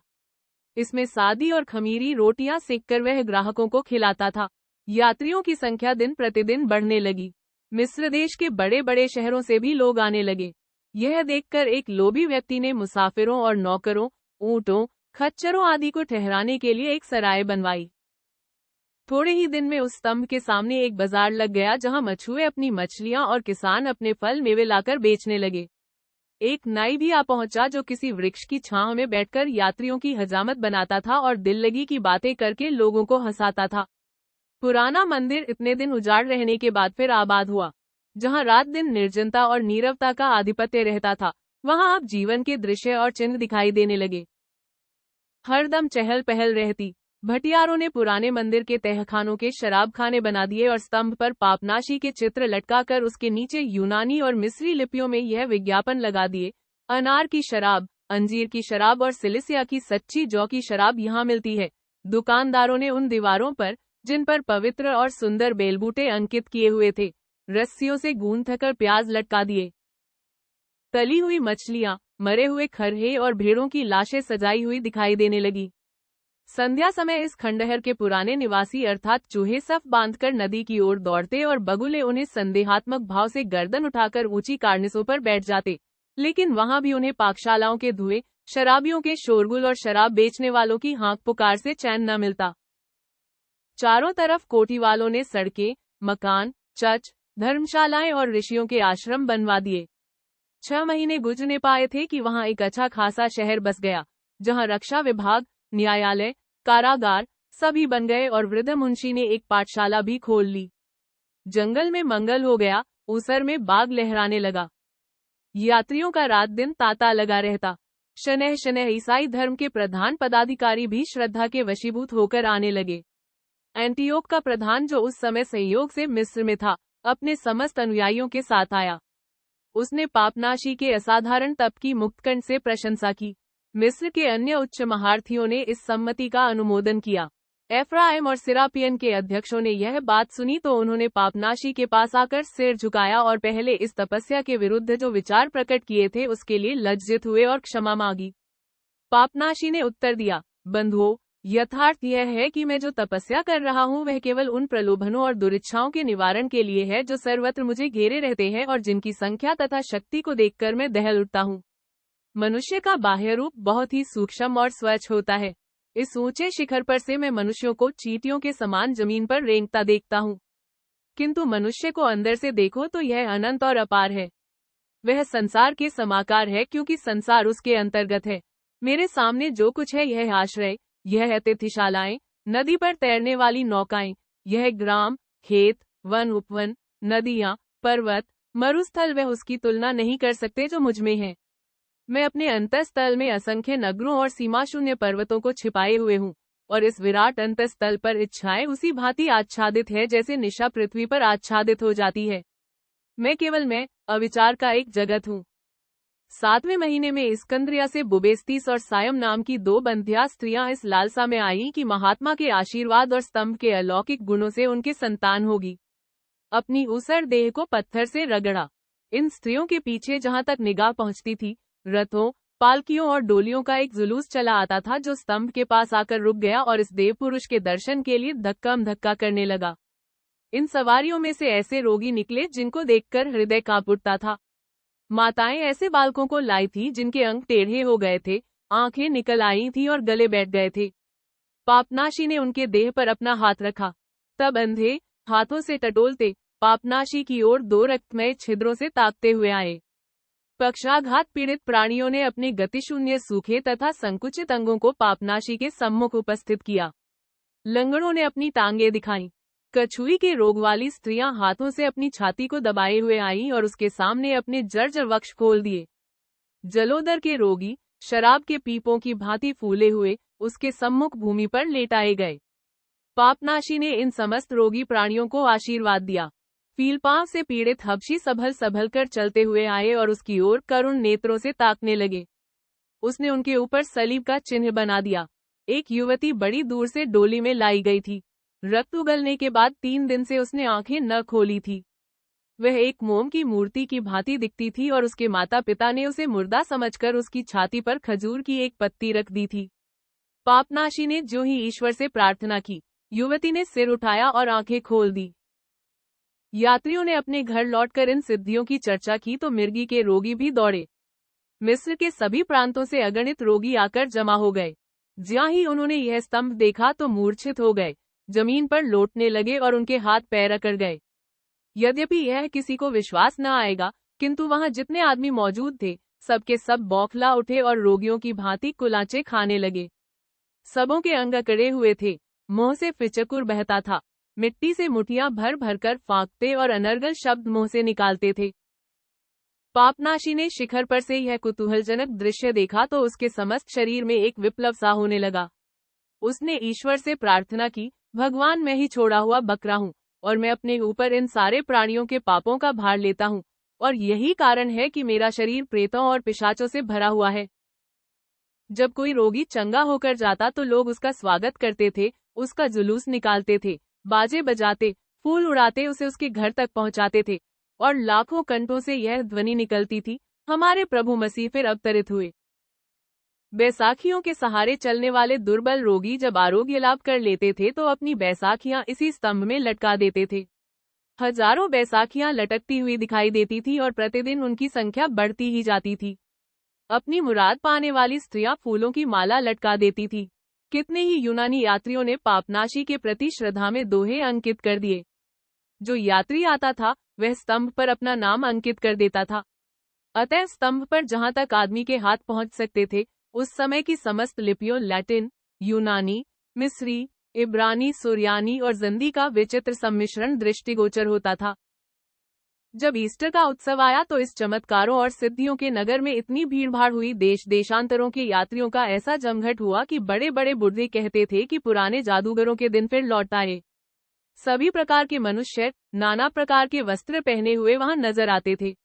इसमें सादी और खमीरी रोटियां सेककर वह ग्राहकों को खिलाता था। यात्रियों की संख्या दिन प्रतिदिन बढ़ने लगी। मिस्र देश के बड़े बड़े शहरों से भी लोग आने लगे। यह देखकर एक लोभी व्यक्ति ने मुसाफिरों और नौकरों, ऊंटों, खच्चरों आदि को ठहराने के लिए एक सराय बनवाई। थोड़े ही दिन में उस स्तंभ के सामने एक बाजार लग गया, जहां मछुए अपनी मछलियां और किसान अपने फल मेवे लाकर बेचने लगे। एक नाई भी आ पहुंचा जो किसी वृक्ष की छांव में बैठकर यात्रियों की हजामत बनाता था और दिल लगी की बातें करके लोगों को हंसाता था। पुराना मंदिर इतने दिन उजाड़ रहने के बाद फिर आबाद हुआ। जहां रात दिन निर्जनता और नीरवता का आधिपत्य रहता था, वहां अब जीवन के दृश्य और चिन्ह दिखाई देने लगे। हरदम चहल पहल रहती। भटियारों ने पुराने मंदिर के तहखानों के शराब खाने बना दिए और स्तंभ पर पापनाशी के चित्र लटकाकर उसके नीचे यूनानी और मिस्री लिपियों में यह विज्ञापन लगा दिए, अनार की शराब, अंजीर की शराब और सिलिसिया की सच्ची जौ की शराब यहाँ मिलती है। दुकानदारों ने उन दीवारों पर, जिन पर पवित्र और सुंदर बेलबूटे अंकित किए हुए थे, रस्सियों से गूंथकर प्याज लटका दिए। तली हुई मछलियां, मरे हुए खरहे और भेड़ों की लाशें सजाई हुई दिखाई देने लगी। संध्या समय इस खंडहर के पुराने निवासी अर्थात चूहे सफ बांधकर नदी की ओर दौड़ते और बगुले उन्हें संदेहात्मक भाव से गर्दन उठाकर ऊंची कार्निसों पर बैठ जाते, लेकिन वहां भी उन्हें पाकशालाओं के धुएं, शराबियों के शोरगुल और शराब बेचने वालों की हाँक पुकार से चैन न मिलता। चारों तरफ कोठी वालों ने सड़कें, मकान, चर्च, धर्मशालाएं और ऋषियों के आश्रम बनवा दिए। 6 महीने गुजरने पाए थे कि वहां एक अच्छा खासा शहर बस गया, जहां रक्षा विभाग, न्यायालय, कारागार सभी बन गए और वृद्ध मुंशी ने एक पाठशाला भी खोल ली। जंगल में मंगल हो गया, ऊसर में बाग लहराने लगा। यात्रियों का रात दिन तांता लगा रहता। शनह शनह ईसाई धर्म के प्रधान पदाधिकारी भी श्रद्धा के वशीभूत होकर आने लगे। एंटियोक का प्रधान, जो उस समय संयोग से मिस्र में था, अपने समस्त अनुयायियों के साथ आया। उसने पापनाशी के असाधारण तप की मुक्तकंठ से प्रशंसा की। मिस्र के अन्य उच्च महारथियों ने इस सम्मति का अनुमोदन किया। एफ्राइम और सिरापियन के अध्यक्षों ने यह बात सुनी तो उन्होंने पापनाशी के पास आकर सिर झुकाया और पहले इस तपस्या के विरुद्ध जो विचार प्रकट किए थे उसके लिए लज्जित हुए और क्षमा मांगी। पापनाशी ने उत्तर दिया, बंधुओं, यथार्थ यह है कि मैं जो तपस्या कर रहा हूँ वह केवल उन प्रलोभनों और दुरिच्छाओं के निवारण के लिए है जो सर्वत्र मुझे घेरे रहते हैं और जिनकी संख्या तथा शक्ति को देखकर मैं दहल उठता हूँ। मनुष्य का बाह्य रूप बहुत ही सूक्ष्म और स्वच्छ होता है। इस ऊंचे शिखर पर से मैं मनुष्यों को चींटियों के समान जमीन पर रेंगता देखता हूँ, किंतु मनुष्य को अंदर से देखो तो यह अनंत और अपार है। वह संसार के समाकार है क्योंकि संसार उसके अंतर्गत है। मेरे सामने जो कुछ है यह आश्रय, यह अतिथिशालाएं, नदी पर तैरने वाली नौकाएं, यह ग्राम, खेत, वन उपवन, नदियां, पर्वत, मरुस्थल वह उसकी तुलना नहीं कर सकते जो मुझमें है। मैं अपने अंतःस्थल में असंख्य नगरों और सीमाशून्य पर्वतों को छिपाए हुए हूँ, और इस विराट अंतःस्थल पर इच्छाएं उसी भांति आच्छादित है जैसे निशा पृथ्वी पर आच्छादित हो जाती है। मैं केवल मैं, अविचार का एक जगत हूँ। 7वें महीने में इस्कंद्रिया से बुबेस्तीस और सायम नाम की 2 बंध्या स्त्रियां इस लालसा में आईं कि महात्मा के आशीर्वाद और स्तंभ के अलौकिक गुणों से उनके संतान होगी। अपनी ऊसर देह को पत्थर से रगड़ा। इन स्त्रियों के पीछे जहां तक निगाह पहुंचती थी, रथों, पालकियों और डोलियों का एक जुलूस चला आता था जो स्तंभ के पास आकर रुक गया और इस देव पुरुष के दर्शन के लिए धक्का करने लगा। इन सवारियों में से ऐसे रोगी निकले जिनको देखकर हृदय कांप उठता था। माताएं ऐसे बालकों को लाई थी जिनके अंग टेढ़े हो गए थे, आंखें निकल आई थी और गले बैठ गए थे। पापनाशी ने उनके देह पर अपना हाथ रखा। तब अंधे, हाथों से टटोलते, पापनाशी की ओर 2 रक्तमय छिद्रों से ताकते हुए आए। पक्षाघात पीड़ित प्राणियों ने अपने गतिशून्य सूखे तथा संकुचित अंगों को पापनाशी के सम्मुख उपस्थित किया। लंगड़ों ने अपनी टांगे दिखाई। कछुई के रोग वाली स्त्रियां हाथों से अपनी छाती को दबाए हुए आईं और उसके सामने अपने जर्जर वक्ष खोल दिए। जलोदर के रोगी, शराब के पीपों की भांति फूले हुए, उसके सम्मुख भूमि पर लेटाए गए। पापनाशी ने इन समस्त रोगी प्राणियों को आशीर्वाद दिया। फीलपांव से पीड़ित हबशी संभल कर चलते हुए आए और उसकी ओर करुण नेत्रों से ताकने लगे। उसने उनके ऊपर सलीब का चिन्ह बना दिया। एक युवती बड़ी दूर से डोली में लाई गई थी। रक्त उगलने के बाद 3 दिन से उसने आंखें न खोली थी। वह एक मोम की मूर्ति की भांति दिखती थी और उसके माता पिता ने उसे मुर्दा समझकर उसकी छाती पर खजूर की एक पत्ती रख दी थी। पापनाशी ने जो ही ईश्वर से प्रार्थना की, युवती ने सिर उठाया और आंखें खोल दी। यात्रियों ने अपने घर लौटकर इन सिद्धियों की चर्चा की तो मिर्गी के रोगी भी दौड़े। मिस्र के सभी प्रांतों से अगणित रोगी आकर जमा हो गए। ज्यां ही उन्होंने यह स्तंभ देखा तो मूर्छित हो गए, जमीन पर लौटने लगे और उनके हाथ पैर अकड़ गए। यद्यपि यह किसी को विश्वास न आएगा, किंतु वहां जितने आदमी मौजूद थे, सबके सब बौखला उठे और रोगियों की भांति कुलाचे खाने लगे। सबों के अंग अकड़े हुए थे, मुंह से फिचकुर बहता था, मिट्टी से मुठियां भर भर कर फांकते और अनर्गल शब्द मुंह से निकालते थे। पापनाशी ने शिखर पर से यह कुतूहलजनक दृश्य देखा तो उसके समस्त शरीर में एक विप्लव सा होने लगा। उसने ईश्वर से प्रार्थना की, भगवान, मैं ही छोड़ा हुआ बकरा हूँ और मैं अपने ऊपर इन सारे प्राणियों के पापों का भार लेता हूँ, और यही कारण है कि मेरा शरीर प्रेतों और पिशाचों से भरा हुआ है। जब कोई रोगी चंगा होकर जाता तो लोग उसका स्वागत करते थे, उसका जुलूस निकालते थे, बाजे बजाते, फूल उड़ाते उसे उसके घर तक पहुंचाते थे, और लाखों कंठों से यह ध्वनि निकलती थी, हमारे प्रभु मसीह फिर अवतरित हुए। बैसाखियों के सहारे चलने वाले दुर्बल रोगी जब आरोग्य लाभ कर लेते थे तो अपनी बैसाखियां इसी स्तंभ में लटका देते थे। हजारों बैसाखियां लटकती हुई दिखाई देती थी और प्रतिदिन उनकी संख्या बढ़ती ही जाती थी। अपनी मुराद पाने वाली स्त्रियां फूलों की माला लटका देती थी। कितने ही यूनानी यात्रियों ने पापनाशी के प्रति श्रद्धा में दोहे अंकित कर दिए। जो यात्री आता था वह स्तंभ पर अपना नाम अंकित कर देता था। अतः स्तंभ पर जहां तक आदमी के हाथ पहुंच सकते थे, उस समय की समस्त लिपियों लैटिन, यूनानी, मिस्री, इब्रानी, सुरयानी और जंदी का विचित्र सम्मिश्रण दृष्टिगोचर होता था। जब ईस्टर का उत्सव आया तो इस चमत्कारों और सिद्धियों के नगर में इतनी भीड़भाड़ हुई, देश देशांतरों के यात्रियों का ऐसा जमघट हुआ कि बड़े बड़े बुढ़े कहते थे कि पुराने जादूगरों के दिन फिर लौट आए। सभी प्रकार के मनुष्य नाना प्रकार के वस्त्र पहने हुए वहां नजर आते थे।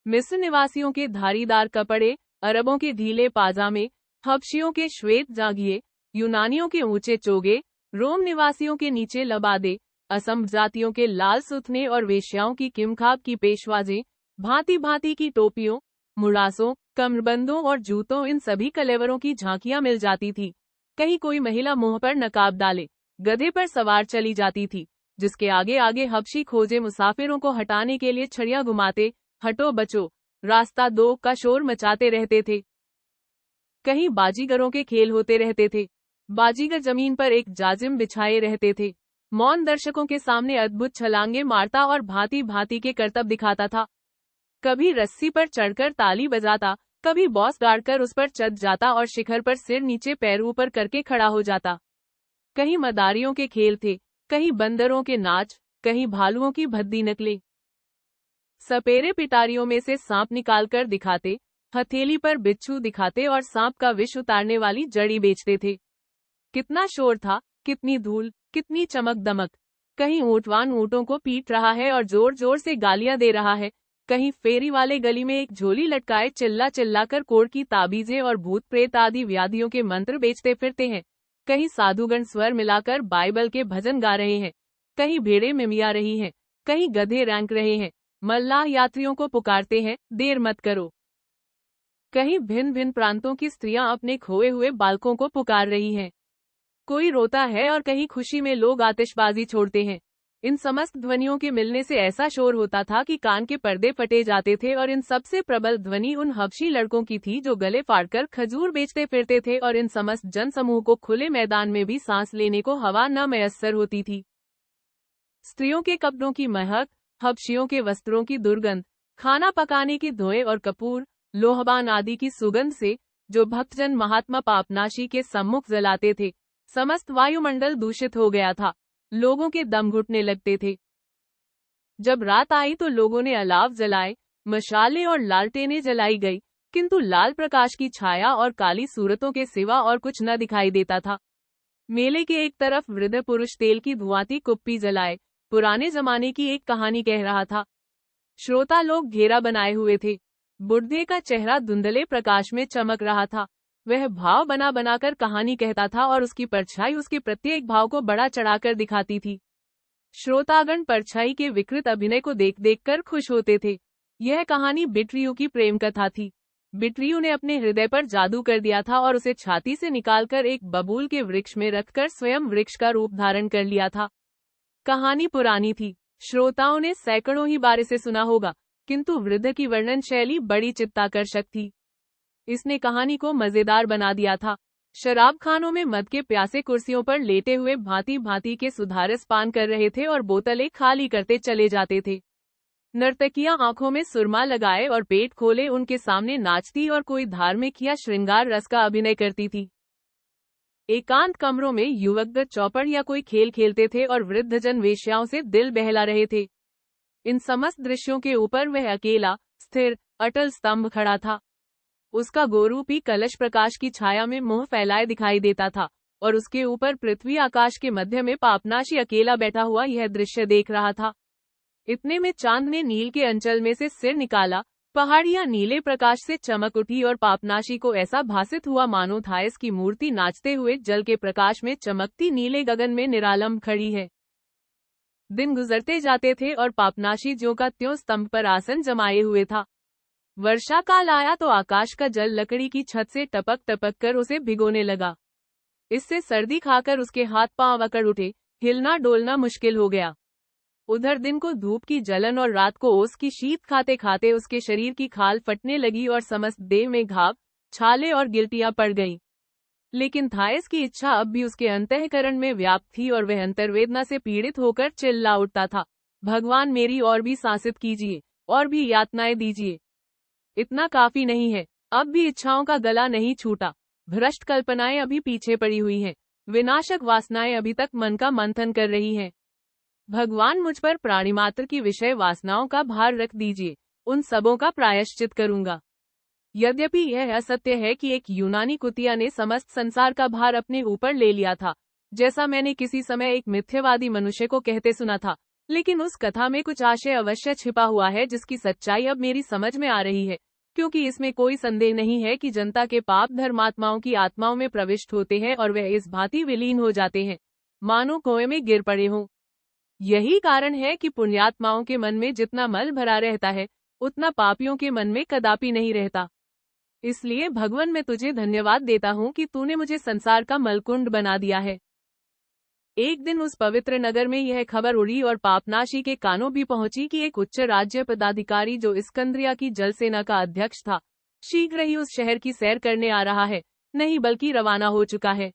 मिस्र निवासियों के धारीदार कपड़े, अरबों के ढीले पाजामे, हबशियों के श्वेत जांघिए, यूनानियों के ऊंचे चोगे, रोम निवासियों के नीचे लबादे, असम जातियों के लाल सुथने और वेश्याओं की किमखाब की पेशवाजें, भांति भांति की टोपियों, मुड़ासों, कमरबंदों और जूतों, इन सभी कलेवरों की झांकियां मिल जाती थी। कहीं कोई महिला मुंह पर नकाब डाले गधे पर सवार चली जाती थी, जिसके आगे आगे हबशी खोजे मुसाफिरों को हटाने के लिए छड़ियां घुमाते, हटो बचो, रास्ता दो का शोर मचाते रहते थे। कहीं बाजीगरों के खेल होते रहते थे। बाजीगर जमीन पर एक जाजिम बिछाए रहते थे। मौन दर्शकों के सामने अद्भुत छलांगे मारता और भांति भांति के करतब दिखाता था। कभी रस्सी पर चढ़कर ताली बजाता, कभी बॉस गाड़कर उस पर चढ़ जाता और शिखर पर सिर नीचे पैर ऊपर करके खड़ा हो जाता। कहीं मदारियों के खेल थे, कहीं बंदरों के नाच, कहीं भालुओं की भद्दी नकलें। सपेरे पिटारियों में से सांप निकालकर दिखाते, हथेली पर बिच्छू दिखाते और सांप का विष उतारने वाली जड़ी बेचते थे। कितना शोर था, कितनी धूल, कितनी चमक दमक। कहीं ऊंटवान ऊंटों को पीट रहा है और जोर जोर से गालियां दे रहा है, कहीं फेरी वाले गली में एक झोली लटकाए चिल्ला चिल्लाकर कोढ़ की ताबीजें और भूत प्रेत आदि व्याधियों के मंत्र बेचते फिरते हैं, कहीं साधुगण स्वर मिलाकर बाइबल के भजन गा रहे हैं, कहीं भेड़ें मिमिया रही हैं, कहीं गधे रैंक रहे हैं, मल्लाह यात्रियों को पुकारते हैं, देर मत करो। कहीं भिन्न भिन्न प्रांतों की स्त्रियां अपने खोए हुए बालकों को पुकार रही हैं। कोई रोता है और कहीं खुशी में लोग आतिशबाजी छोड़ते हैं। इन समस्त ध्वनियों के मिलने से ऐसा शोर होता था कि कान के पर्दे फटे जाते थे और इन सबसे प्रबल ध्वनि उन हबशी लड़कों की थी जो गले फाड़कर खजूर बेचते फिरते थे और इन समस्त जनसमूह को खुले मैदान में भी सांस लेने को हवा न मयस्सर होती थी। स्त्रियों के कपड़ों की महक, हबशियों के वस्त्रों की दुर्गंध, खाना पकाने की धुएं और कपूर, लोहबान आदि की सुगंध से जो भक्तजन महात्मा पापनाशी के सम्मुख जलाते थे, समस्त वायुमंडल दूषित हो गया था। लोगों के दम घुटने लगते थे। जब रात आई तो लोगों ने अलाव जलाए, मशाले और लालटेनें जलाई गई, किंतु लाल प्रकाश की छाया और काली सूरतों के सिवा और कुछ न दिखाई देता था। मेले के एक तरफ वृद्ध पुरुष तेल की धुआंती कुप्पी जलाए पुराने जमाने की एक कहानी कह रहा था। श्रोता लोग घेरा बनाए हुए थे। बुढ़े का चेहरा धुंधले प्रकाश में चमक रहा था। वह भाव बना बनाकर कहानी कहता था और उसकी परछाई उसके प्रत्येक भाव को बड़ा चढ़ाकर दिखाती थी। श्रोतागण परछाई के विकृत अभिनय को देख देख कर खुश होते थे। यह कहानी बिट्रियू की प्रेम कथा थी। बिट्रियू ने अपने हृदय पर जादू कर दिया था और उसे छाती से निकालकर एक बबूल के वृक्ष में रखकर स्वयं वृक्ष का रूप धारण कर लिया था। कहानी पुरानी थी, श्रोताओं ने सैकड़ों ही बार इसे सुना होगा, किंतु वृद्ध की वर्णन शैली बड़ी चित्ताकर्षक थी। इसने कहानी को मजेदार बना दिया था। शराब खानों में मद के प्यासे कुर्सियों पर लेटे हुए भांति भांति के सुधारस पान कर रहे थे और बोतलें खाली करते चले जाते थे। नर्तकियां आंखों में सुरमा लगाए और पेट खोले उनके सामने नाचती और कोई धार्मिक या श्रृंगार रस का अभिनय करती थी। एकांत कमरों में युवक चौपड़ या कोई खेल खेलते थे और वृद्धजन वेश्याओं से दिल बहला रहे थे। इन समस्त दृश्यों के ऊपर वह अकेला, स्थिर, अटल स्तंभ खड़ा था। उसका गोरूपी कलश प्रकाश की छाया में मुंह फैलाए दिखाई देता था और उसके ऊपर पृथ्वी आकाश के मध्य में पापनाशी अकेला बैठा हुआ यह दृश्य देख रहा था। इतने में चांद ने नील के अंचल में से सिर निकाला, पहाड़ियां नीले प्रकाश से चमक उठी और पापनाशी को ऐसा भासित हुआ मानो थायस की मूर्ति नाचते हुए जल के प्रकाश में चमकती नीले गगन में निरालंब खड़ी है। दिन गुजरते जाते थे और पापनाशी ज्यों का त्यों स्तंभ पर आसन जमाए हुए था। वर्षा काल आया तो आकाश का जल लकड़ी की छत से टपक टपक कर उसे भिगोने लगा। इससे सर्दी खाकर उसके हाथ पांव अकड़ उठे, हिलना डोलना मुश्किल हो गया। उधर दिन को धूप की जलन और रात को ओस की शीत खाते खाते उसके शरीर की खाल फटने लगी और समस्त देह में घाव, छाले और गिल्टियां पड़ गईं। लेकिन थायस की इच्छा अब भी उसके अंतःकरण में व्याप्त थी और वह अंतर्वेदना से पीड़ित होकर चिल्ला उठता था, भगवान मेरी और भी सांसित कीजिए, और भी यातनाएं दीजिए। इतना काफी नहीं है, अब भी इच्छाओं का गला नहीं छूटा। भ्रष्ट कल्पनाएं अभी पीछे पड़ी हुई हैं, विनाशक वासनाएं अभी तक मन का मंथन कर रही हैं। भगवान मुझ पर प्राणिमात्र की विषय वासनाओं का भार रख दीजिए, उन सबों का प्रायश्चित करूंगा। यद्यपि यह असत्य है कि एक यूनानी कुतिया ने समस्त संसार का भार अपने ऊपर ले लिया था, जैसा मैंने किसी समय एक मिथ्यावादी मनुष्य को कहते सुना था, लेकिन उस कथा में कुछ आशय अवश्य छिपा हुआ है जिसकी सच्चाई अब मेरी समझ में आ रही है, क्योंकि इसमें कोई संदेह नहीं है कि जनता के पाप धर्मात्माओं की आत्माओं में प्रविष्ट होते हैं और वह इस भांति विलीन हो जाते हैं, मानो कुएं में गिर पड़े हों। यही कारण है कि पुण्यात्माओं के मन में जितना मल भरा रहता है, उतना पापियों के मन में कदापि नहीं रहता। इसलिए भगवान मैं तुझे धन्यवाद देता हूँ कि तूने मुझे संसार का मलकुंड बना दिया है। एक दिन उस पवित्र नगर में यह खबर उड़ी और पापनाशी के कानों भी पहुंची कि एक उच्च राज्य पदाधिकारी जो इस्कंद्रिया की जल सेना का अध्यक्ष था, शीघ्र ही उस शहर की सैर करने आ रहा है, नहीं बल्कि रवाना हो चुका है।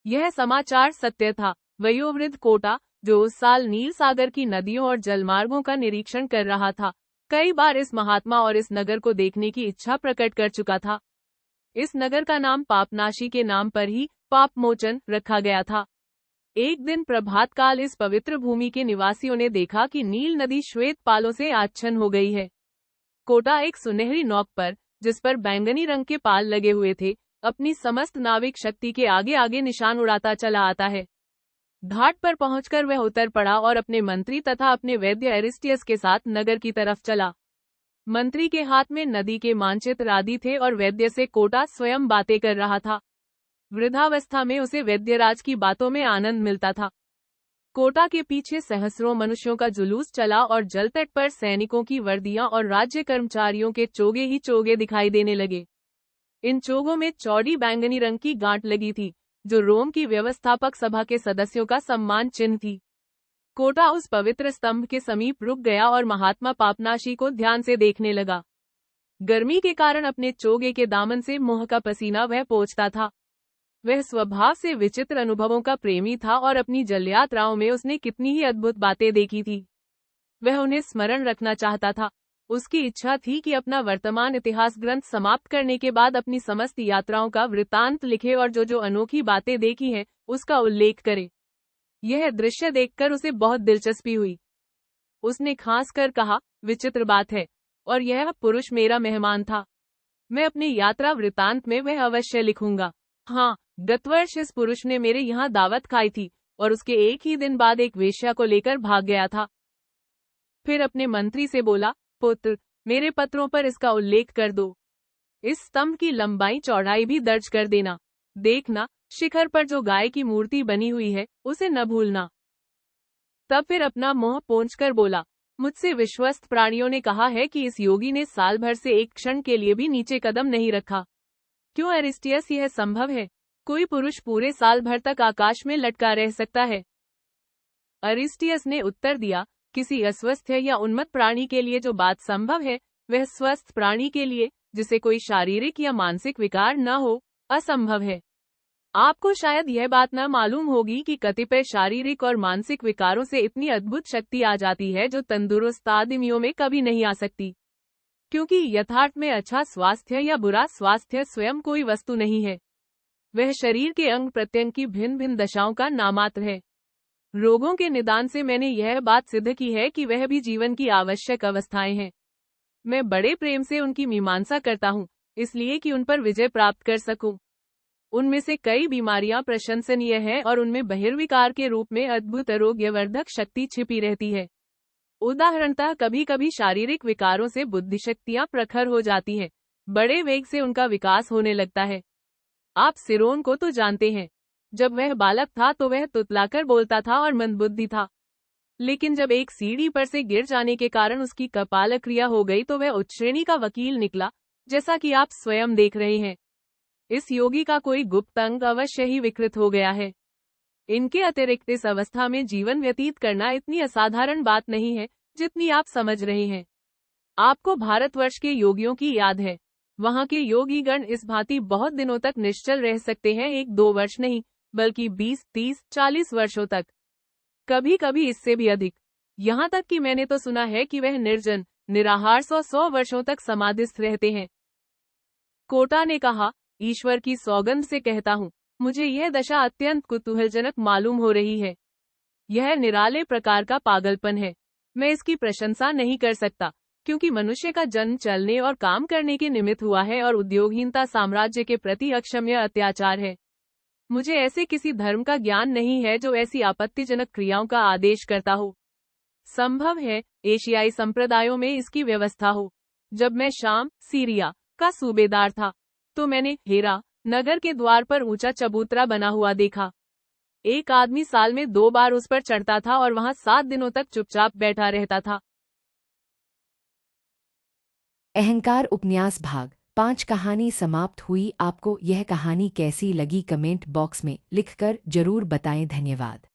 यह समाचार सत्य था। वयोवृद्ध कोटा, जो उस साल नील सागर की नदियों और जलमार्गों का निरीक्षण कर रहा था, कई बार इस महात्मा और इस नगर को देखने की इच्छा प्रकट कर चुका था। इस नगर का नाम पापनाशी के नाम पर ही पाप मोचन रखा गया था। एक दिन प्रभात काल इस पवित्र भूमि के निवासियों ने देखा कि नील नदी श्वेत पालों से आच्छन्न हो गई है। कोटा एक सुनहरी नौक पर, जिस पर बैंगनी रंग के पाल लगे हुए थे, अपनी समस्त नाविक शक्ति के आगे आगे निशान उड़ाता चला आता है। घाट पर पहुंचकर वह उतर पड़ा और अपने मंत्री तथा अपने वैद्य एरिस्टियस के साथ नगर की तरफ चला। मंत्री के हाथ में नदी के मानचित्र आदि थे और वैद्य से कोटा स्वयं बातें कर रहा था। वृद्धावस्था में उसे वैद्यराज की बातों में आनंद मिलता था। कोटा के पीछे सहस्रों मनुष्यों का जुलूस चला और जलतट पर सैनिकों की वर्दियां और राज्य कर्मचारियों के चोगे ही चोगे दिखाई देने लगे। इन चोगों में चौड़ी बैंगनी रंग की गांठ लगी थी, जो रोम की व्यवस्थापक सभा के सदस्यों का सम्मान चिन्ह थी। कोटा उस पवित्र स्तंभ के समीप रुक गया और महात्मा पापनाशी को ध्यान से देखने लगा। गर्मी के कारण अपने चोगे के दामन से मुंह का पसीना वह पोंछता था। वह स्वभाव से विचित्र अनुभवों का प्रेमी था और अपनी जलयात्राओं में उसने कितनी ही अद्भुत बातें देखी थी। वह उन्हें स्मरण रखना चाहता था। उसकी इच्छा थी कि अपना वर्तमान इतिहास ग्रंथ समाप्त करने के बाद अपनी समस्त यात्राओं का वृत्तांत लिखे और जो जो अनोखी बातें देखी हैं, उसका उल्लेख करे। यह दृश्य देखकर उसे बहुत दिलचस्पी हुई। उसने खास कर कहा, विचित्र बात है, और यह पुरुष मेरा मेहमान था। मैं अपने यात्रा वृत्तांत में वह अवश्य लिखूंगा। हाँ, गत वर्ष इस पुरुष ने मेरे यहाँ दावत खाई थी और उसके एक ही दिन बाद एक वेश्या को लेकर भाग गया था। फिर अपने मंत्री से बोला, पुत्र, मेरे पत्रों पर इसका उल्लेख कर दो। इस स्तंभ की लंबाई चौड़ाई भी दर्ज कर देना। देखना, शिखर पर जो गाय की मूर्ति बनी हुई है, उसे न भूलना। तब फिर अपना मुंह पोंछकर बोला, मुझसे विश्वस्त प्राणियों ने कहा है कि इस योगी ने साल भर से एक क्षण के लिए भी नीचे कदम नहीं रखा। क्यों एरिस्टियस, यह संभव है? कोई पुरुष पूरे साल भर तक आकाश में लटका रह सकता है? एरिस्टियस ने उत्तर दिया, किसी अस्वस्थ या उन्मत्त प्राणी के लिए जो बात संभव है, वह स्वस्थ प्राणी के लिए, जिसे कोई शारीरिक या मानसिक विकार न हो, असंभव है। आपको शायद यह बात न मालूम होगी कि कतिपय शारीरिक और मानसिक विकारों से इतनी अद्भुत शक्ति आ जाती है जो तंदुरुस्त आदमियों में कभी नहीं आ सकती। क्योंकि यथार्थ में अच्छा स्वास्थ्य या बुरा स्वास्थ्य स्वयं कोई वस्तु नहीं है। वह शरीर के अंग प्रत्यंग की भिन्न भिन्न दशाओं का नामात्र है। रोगों के निदान से मैंने यह बात सिद्ध की है कि वह भी जीवन की आवश्यक अवस्थाएं हैं। मैं बड़े प्रेम से उनकी मीमांसा करता हूँ, इसलिए कि उन पर विजय प्राप्त कर सकूं। उनमें से कई बीमारियां प्रशंसनीय हैं और उनमें बहिर्विकार के रूप में अद्भुत आरोग्यवर्धक शक्ति छिपी रहती है। उदाहरणतः कभी कभी शारीरिक विकारों से बुद्धिशक्तियां प्रखर हो जाती हैं, बड़े वेग से उनका विकास होने लगता है। आप सिरोन को तो जानते हैं। जब वह बालक था तो वह तुतलाकर बोलता था और मंदबुद्धि था, लेकिन जब एक सीढ़ी पर से गिर जाने के कारण उसकी कपाल क्रिया हो गई तो वह उच्च श्रेणी का वकील निकला, जैसा कि आप स्वयं देख रहे हैं। इस योगी का कोई गुप्त अंग अवश्य ही विकृत हो गया है। इनके अतिरिक्त इस अवस्था में जीवन व्यतीत करना इतनी असाधारण बात नहीं है जितनी आप समझ रहे हैं। आपको भारतवर्ष के योगियों की याद है। वहाँ के योगीगण इस भांति बहुत दिनों तक निश्चल रह सकते हैं, 1-2 वर्ष नहीं, बल्कि 20, 30, 40 वर्षों तक, कभी कभी इससे भी अधिक। यहाँ तक कि मैंने तो सुना है कि वह निर्जन निराहार 100 वर्षों तक समाधिस्थ रहते हैं। कोटा ने कहा, ईश्वर की सौगंध से कहता हूँ, मुझे यह दशा अत्यंत कुतूहलजनक मालूम हो रही है। यह निराले प्रकार का पागलपन है। मैं इसकी प्रशंसा नहीं कर सकता, क्योंकि मनुष्य का जन्म चलने और काम करने के निमित्त हुआ है और उद्योगहीनता साम्राज्य के प्रति अक्षम्य अत्याचार है। मुझे ऐसे किसी धर्म का ज्ञान नहीं है जो ऐसी आपत्तिजनक क्रियाओं का आदेश करता हो। संभव है एशियाई संप्रदायों में इसकी व्यवस्था हो। जब मैं शाम, सीरिया का सूबेदार था, तो मैंने हेरा नगर के द्वार पर ऊंचा चबूतरा बना हुआ देखा। एक आदमी साल में 2 बार उस पर चढ़ता था और वहां 7 दिनों तक चुपचाप बैठा रहता था। अहंकार उपन्यास भाग 5 कहानी समाप्त हुई। आपको यह कहानी कैसी लगी कमेंट बॉक्स में लिखकर जरूर बताएं। धन्यवाद।